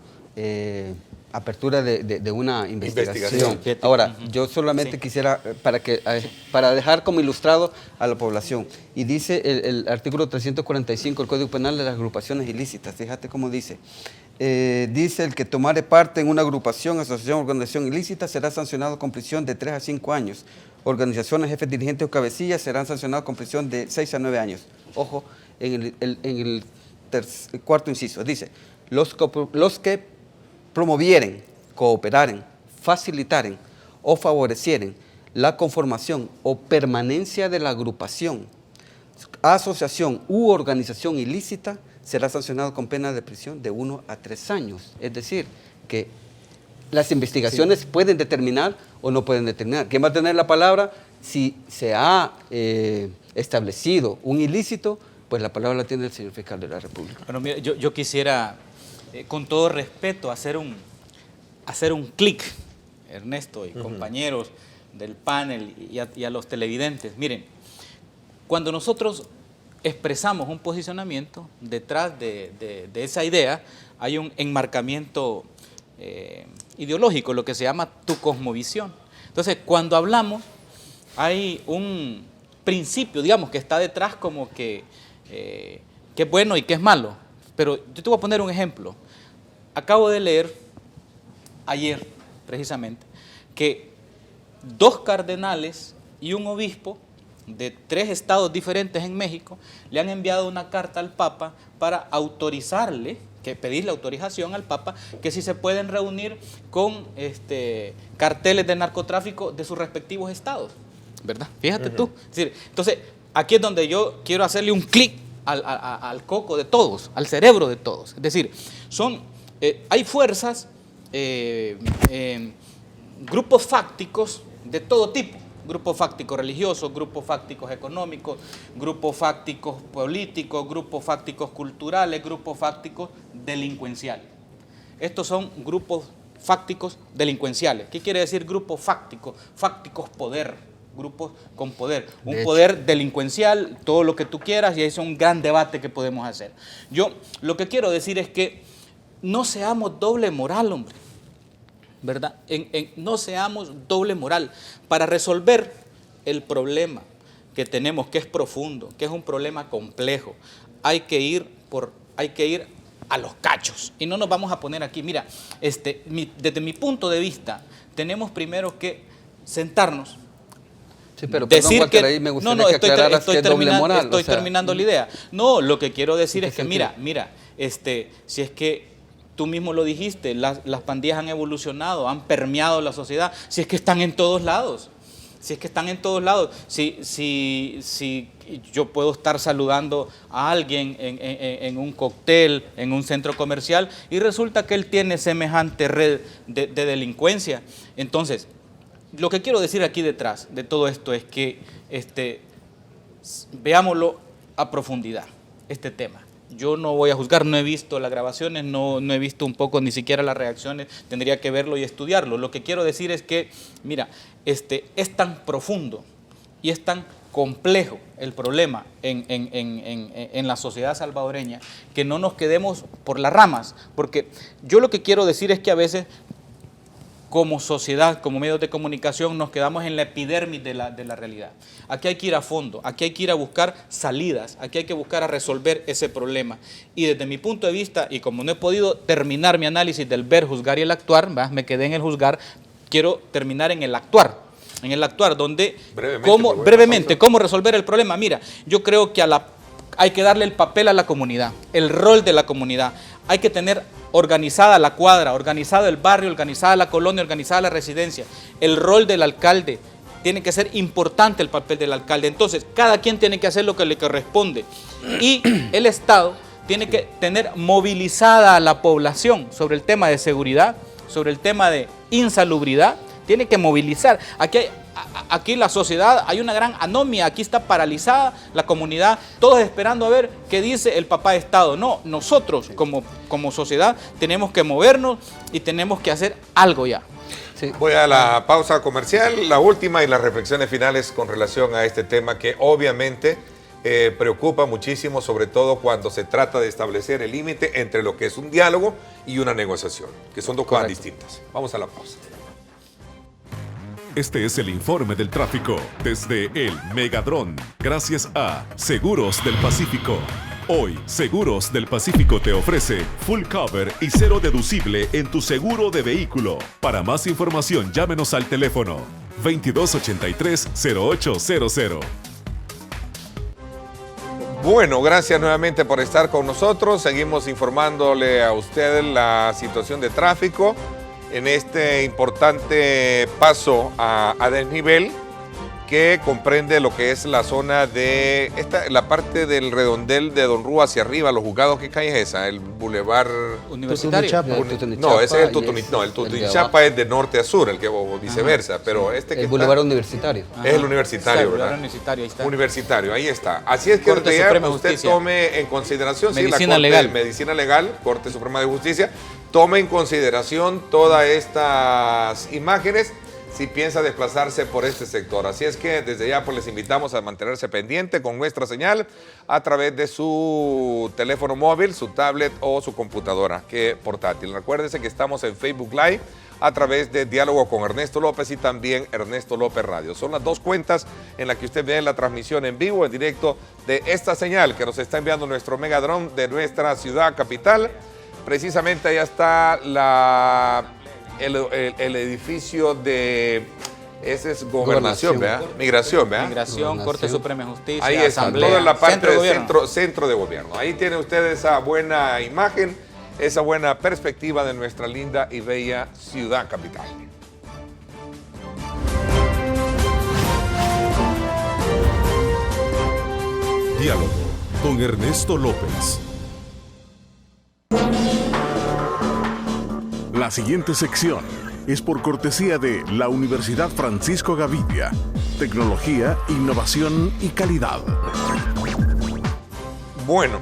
apertura de una investigación. Ahora, yo solamente quisiera, para dejar como ilustrado a la población, y dice el artículo 345 del Código Penal de las agrupaciones ilícitas, fíjate cómo dice. Dice: el que tomare parte en una agrupación, asociación o organización ilícita será sancionado con prisión de 3 a 5 años. Organizaciones, jefes dirigentes o cabecillas serán sancionados con prisión de 6 a 9 años. Ojo, en el cuarto inciso, dice: los que promovieren, cooperaren, facilitaren o favorecieren la conformación o permanencia de la agrupación, asociación u organización ilícita será sancionado con pena de prisión de 1 a 3 años. Es decir, que las investigaciones pueden determinar o no pueden determinar. ¿Quién va a tener la palabra? Si se ha establecido un ilícito, pues la palabra la tiene el señor fiscal de la República. Bueno, mira, yo quisiera, con todo respeto, hacer un clic, Ernesto y compañeros del panel y a los televidentes. Miren, cuando nosotros expresamos un posicionamiento, detrás de esa idea hay un enmarcamiento ideológico, lo que se llama tu cosmovisión. Entonces, cuando hablamos, hay un principio, digamos, que está detrás como que es bueno y que es malo. Pero yo te voy a poner un ejemplo. Acabo de leer ayer, precisamente, que 2 cardenales y un obispo de 3 estados diferentes en México le han enviado una carta al Papa para autorizarle, pedirle autorización al Papa, que si se pueden reunir con carteles de narcotráfico de sus respectivos estados, ¿verdad? Fíjate tú. Es decir, entonces, aquí es donde yo quiero hacerle un clic al coco de todos, al cerebro de todos. Es decir, hay fuerzas, grupos fácticos de todo tipo, grupos fácticos religiosos, grupos fácticos económicos, grupos fácticos políticos, grupos fácticos culturales, grupos fácticos delincuenciales. Estos son grupos fácticos delincuenciales. ¿Qué quiere decir grupo fáctico? Fácticos poder, grupos con poder, un poder delincuencial, todo lo que tú quieras, y ahí es un gran debate que podemos hacer. Yo lo que quiero decir es que no seamos doble moral, hombre, ¿verdad? No seamos doble moral. Para resolver el problema que tenemos, que es profundo, que es un problema complejo, hay que ir a los cachos, y no nos vamos a poner aquí. Mira, desde mi punto de vista, tenemos primero que sentarnos. Sí, pero decir perdón, Walter, ahí me gustaría que aclararas que es doble moral. Estoy terminando la idea. No, lo que quiero decir es que, mira, si es que tú mismo lo dijiste, las pandillas han evolucionado, han permeado la sociedad, si es que están en todos lados. Si es que están en todos lados, si yo puedo estar saludando a alguien en un cóctel, en un centro comercial, y resulta que él tiene semejante red de delincuencia. Entonces, lo que quiero decir aquí detrás de todo esto es que veámoslo a profundidad, este tema. Yo no voy a juzgar, no he visto las grabaciones, no he visto un poco ni siquiera las reacciones, tendría que verlo y estudiarlo. Lo que quiero decir es que, mira, es tan profundo y es tan complejo el problema en la sociedad salvadoreña que no nos quedemos por las ramas, porque yo lo que quiero decir es que a veces como sociedad, como medios de comunicación, nos quedamos en la epidermis de la realidad. Aquí hay que ir a fondo, aquí hay que ir a buscar salidas, aquí hay que buscar a resolver ese problema. Y desde mi punto de vista, y como no he podido terminar mi análisis del ver, juzgar y el actuar, me quedé en el juzgar, quiero terminar en el actuar. En el actuar, donde, brevemente, ¿cómo resolver el problema? Mira, yo creo que hay que darle el papel a la comunidad, el rol de la comunidad. Hay que tener organizada la cuadra, organizado el barrio, organizada la colonia, organizada la residencia. El rol del alcalde, tiene que ser importante el papel del alcalde. Entonces, cada quien tiene que hacer lo que le corresponde. Y el Estado tiene que tener movilizada a la población sobre el tema de seguridad, sobre el tema de insalubridad. Tiene que movilizar. Aquí la sociedad, hay una gran anomia, aquí está paralizada la comunidad, todos esperando a ver qué dice el papá de Estado. No, nosotros como sociedad tenemos que movernos y tenemos que hacer algo ya. Sí. Voy a la pausa comercial, la última y las reflexiones finales con relación a este tema que obviamente preocupa muchísimo, sobre todo cuando se trata de establecer el límite entre lo que es un diálogo y una negociación, que son dos cosas distintas. Vamos a la pausa. Este es el informe del tráfico desde el Megadrón, gracias a Seguros del Pacífico. Hoy, Seguros del Pacífico te ofrece full cover y cero deducible en tu seguro de vehículo. Para más información, llámenos al teléfono 2283-0800. Bueno, gracias nuevamente por estar con nosotros. Seguimos informándole a usted la situación de tráfico en este importante paso a desnivel que comprende lo que es la zona de la parte del redondel de Don Rúa hacia arriba, los juzgados. ¿Qué calle es esa? El Boulevard Universitario. No, ese es el Tutunichapa. El Tutunichapa es de norte a sur, el que viceversa. Ajá, pero sí. El Boulevard Universitario. Es el Universitario, sí, ¿verdad? Universitario, ahí está. Universitario, ahí está. Así es que usted tome en consideración Medicina la legal. Medicina Legal, Corte Suprema de Justicia, tome en consideración todas estas imágenes si piensa desplazarse por este sector. Así es que desde ya pues les invitamos a mantenerse pendiente con nuestra señal a través de su teléfono móvil, su tablet o su computadora, que portátil. Recuérdense que estamos en Facebook Live a través de Diálogo con Ernesto López y también Ernesto López Radio. Son las dos cuentas en las que usted ve la transmisión en vivo, en directo de esta señal que nos está enviando nuestro Megadrón de nuestra ciudad capital. Precisamente allá está el edificio de... Ese es gobernación, ¿verdad? Migración, ¿verdad? Migración, Corte Suprema de Justicia, ahí está, Asamblea, toda la parte centro del centro de gobierno. Ahí tiene usted esa buena imagen, esa buena perspectiva de nuestra linda y bella ciudad capital. Diálogo con Ernesto López. La siguiente sección es por cortesía de la Universidad Francisco Gavidia. Tecnología, innovación y calidad. Bueno,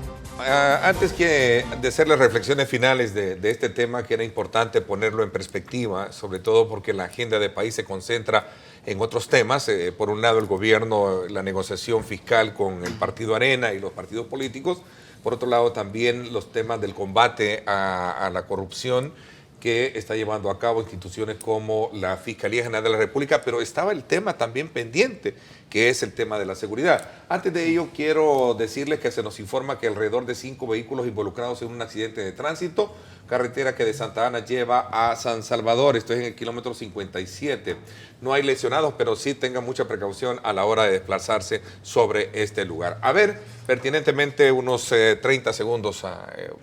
antes de hacerles reflexiones finales de este tema, que era importante ponerlo en perspectiva, sobre todo porque la agenda del país se concentra en otros temas. Por un lado, el gobierno, la negociación fiscal con el Partido Arena y los partidos políticos. Por otro lado, también los temas del combate a la corrupción que está llevando a cabo instituciones como la Fiscalía General de la República, pero estaba el tema también pendiente, que es el tema de la seguridad. Antes de ello, quiero decirles que se nos informa que alrededor de 5 vehículos involucrados en un accidente de tránsito, carretera que de Santa Ana lleva a San Salvador, esto es en el kilómetro 57. No hay lesionados, pero sí tengan mucha precaución a la hora de desplazarse sobre este lugar. A ver, pertinentemente unos 30 segundos,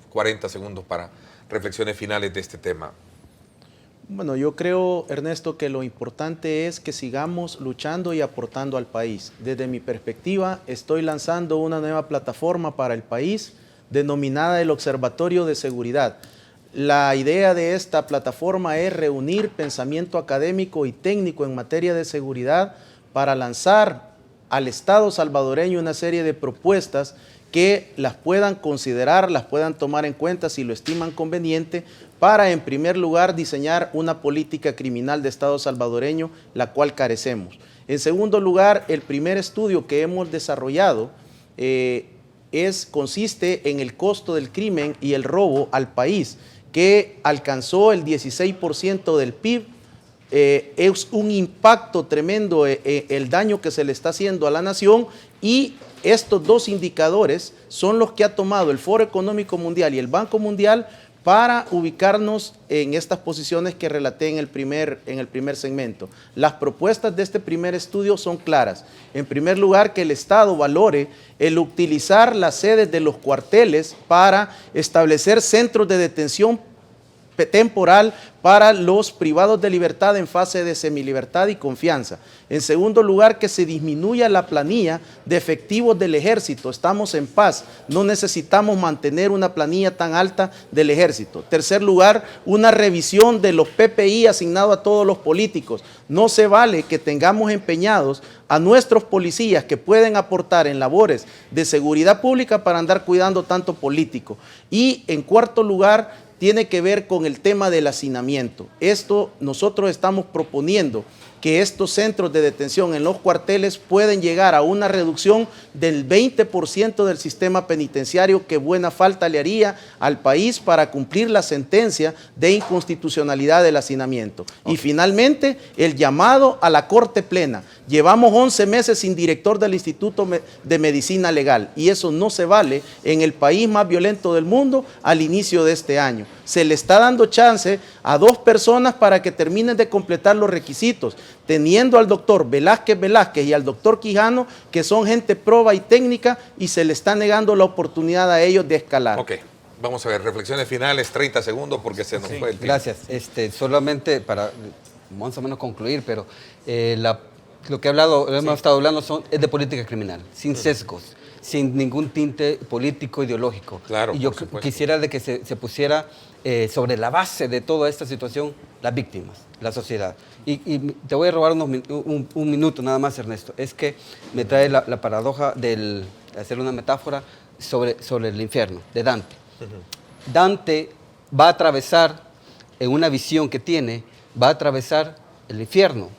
40 segundos para reflexiones finales de este tema. Bueno, yo creo, Ernesto, que lo importante es que sigamos luchando y aportando al país. Desde mi perspectiva, estoy lanzando una nueva plataforma para el país denominada el Observatorio de Seguridad. La idea de esta plataforma es reunir pensamiento académico y técnico en materia de seguridad para lanzar al Estado salvadoreño una serie de propuestas que las puedan considerar, las puedan tomar en cuenta si lo estiman conveniente, para, en primer lugar, diseñar una política criminal de Estado salvadoreño, la cual carecemos. En segundo lugar, el primer estudio que hemos desarrollado consiste en el costo del crimen y el robo al país, que alcanzó el 16% del PIB. Es un impacto tremendo el daño que se le está haciendo a la nación, y estos dos indicadores son los que ha tomado el Foro Económico Mundial y el Banco Mundial para ubicarnos en estas posiciones que relaté en el primer segmento. Las propuestas de este primer estudio son claras. En primer lugar, que el Estado valore el utilizar las sedes de los cuarteles para establecer centros de detención temporal para los privados de libertad en fase de semilibertad y confianza. En segundo lugar, que se disminuya la planilla de efectivos del ejército. Estamos en paz, no necesitamos mantener una planilla tan alta del ejército. Tercer lugar, una revisión de los PPI asignados a todos los políticos. No se vale que tengamos empeñados a nuestros policías que pueden aportar en labores de seguridad pública para andar cuidando tanto político. Y en cuarto lugar, tiene que ver con el tema del hacinamiento. Esto nosotros estamos proponiendo que estos centros de detención en los cuarteles pueden llegar a una reducción del 20% del sistema penitenciario, que buena falta le haría al país para cumplir la sentencia de inconstitucionalidad del hacinamiento. Y finalmente, el llamado a la Corte Plena. Llevamos 11 meses sin director del Instituto de Medicina Legal, y eso no se vale en el país más violento del mundo al inicio de este año. Se le está dando chance a 2 personas para que terminen de completar los requisitos, teniendo al doctor Velázquez y al doctor Quijano, que son gente proba y técnica, y se le está negando la oportunidad a ellos de escalar. Ok, vamos a ver, reflexiones finales, 30 segundos, porque se nos fue el tiempo. Gracias. Solamente para más o menos concluir, pero lo que hemos estado hablando es de política criminal, sin sesgos, sin ningún tinte político, ideológico. Claro, y yo quisiera de que se pusiera sobre la base de toda esta situación las víctimas, la sociedad. Y te voy a robar un minuto nada más, Ernesto. Es que me trae la paradoja de hacer una metáfora sobre el infierno, de Dante. Dante va a atravesar, en una visión que tiene, va a atravesar el infierno,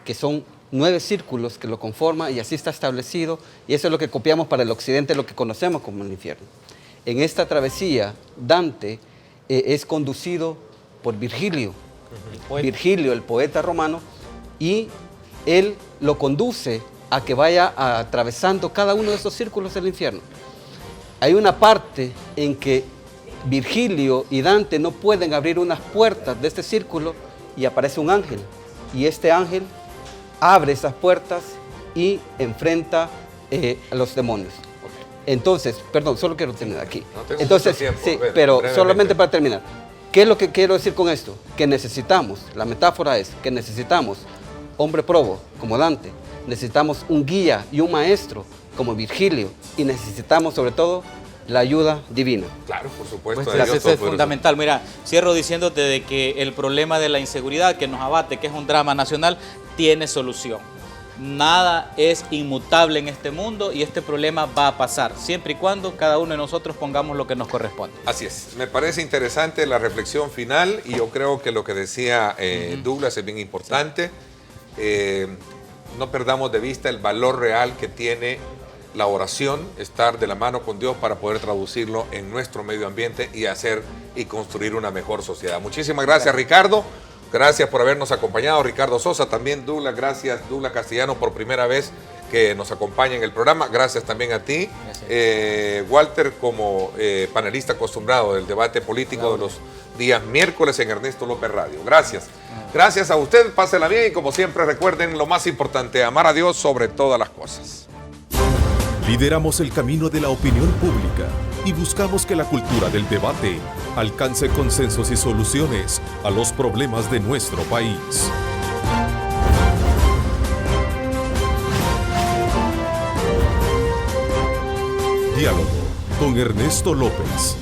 que son 9 círculos que lo conforman, y así está establecido, y eso es lo que copiamos para el occidente, lo que conocemos como el infierno. En esta travesía, Dante es conducido por Virgilio, el poeta romano, y él lo conduce a que vaya atravesando cada uno de esos círculos del infierno. Hay una parte en que Virgilio y Dante no pueden abrir unas puertas de este círculo, y aparece un ángel, y este ángel abre esas puertas y enfrenta a los demonios. Entonces, perdón, solo quiero terminar aquí. Entonces, sí, pero solamente para terminar. ¿Qué es lo que quiero decir con esto? Que necesitamos, la metáfora es que necesitamos hombre probo como Dante, necesitamos un guía y un maestro como Virgilio, y necesitamos sobre todo la ayuda divina. Claro, por supuesto. Pues eso es fundamental. Mira, cierro diciéndote de que el problema de la inseguridad que nos abate, que es un drama nacional, tiene solución. Nada es inmutable en este mundo, y este problema va a pasar, siempre y cuando cada uno de nosotros pongamos lo que nos corresponde. Así es. Me parece interesante la reflexión final, y yo creo que lo que decía Douglas es bien importante. No perdamos de vista el valor real que tiene la oración, estar de la mano con Dios para poder traducirlo en nuestro medio ambiente y hacer y construir una mejor sociedad. Muchísimas gracias, Ricardo. Gracias por habernos acompañado, Ricardo Sosa. También Douglas, gracias, Douglas Castellano, por primera vez que nos acompaña en el programa. Gracias también a ti. Walter, como panelista acostumbrado del debate político de los días miércoles en Ernesto López Radio. Gracias. Gracias a usted, pásela bien, y como siempre recuerden lo más importante, amar a Dios sobre todas las cosas. Lideramos el camino de la opinión pública y buscamos que la cultura del debate alcance consensos y soluciones a los problemas de nuestro país. Diálogo con Ernesto López.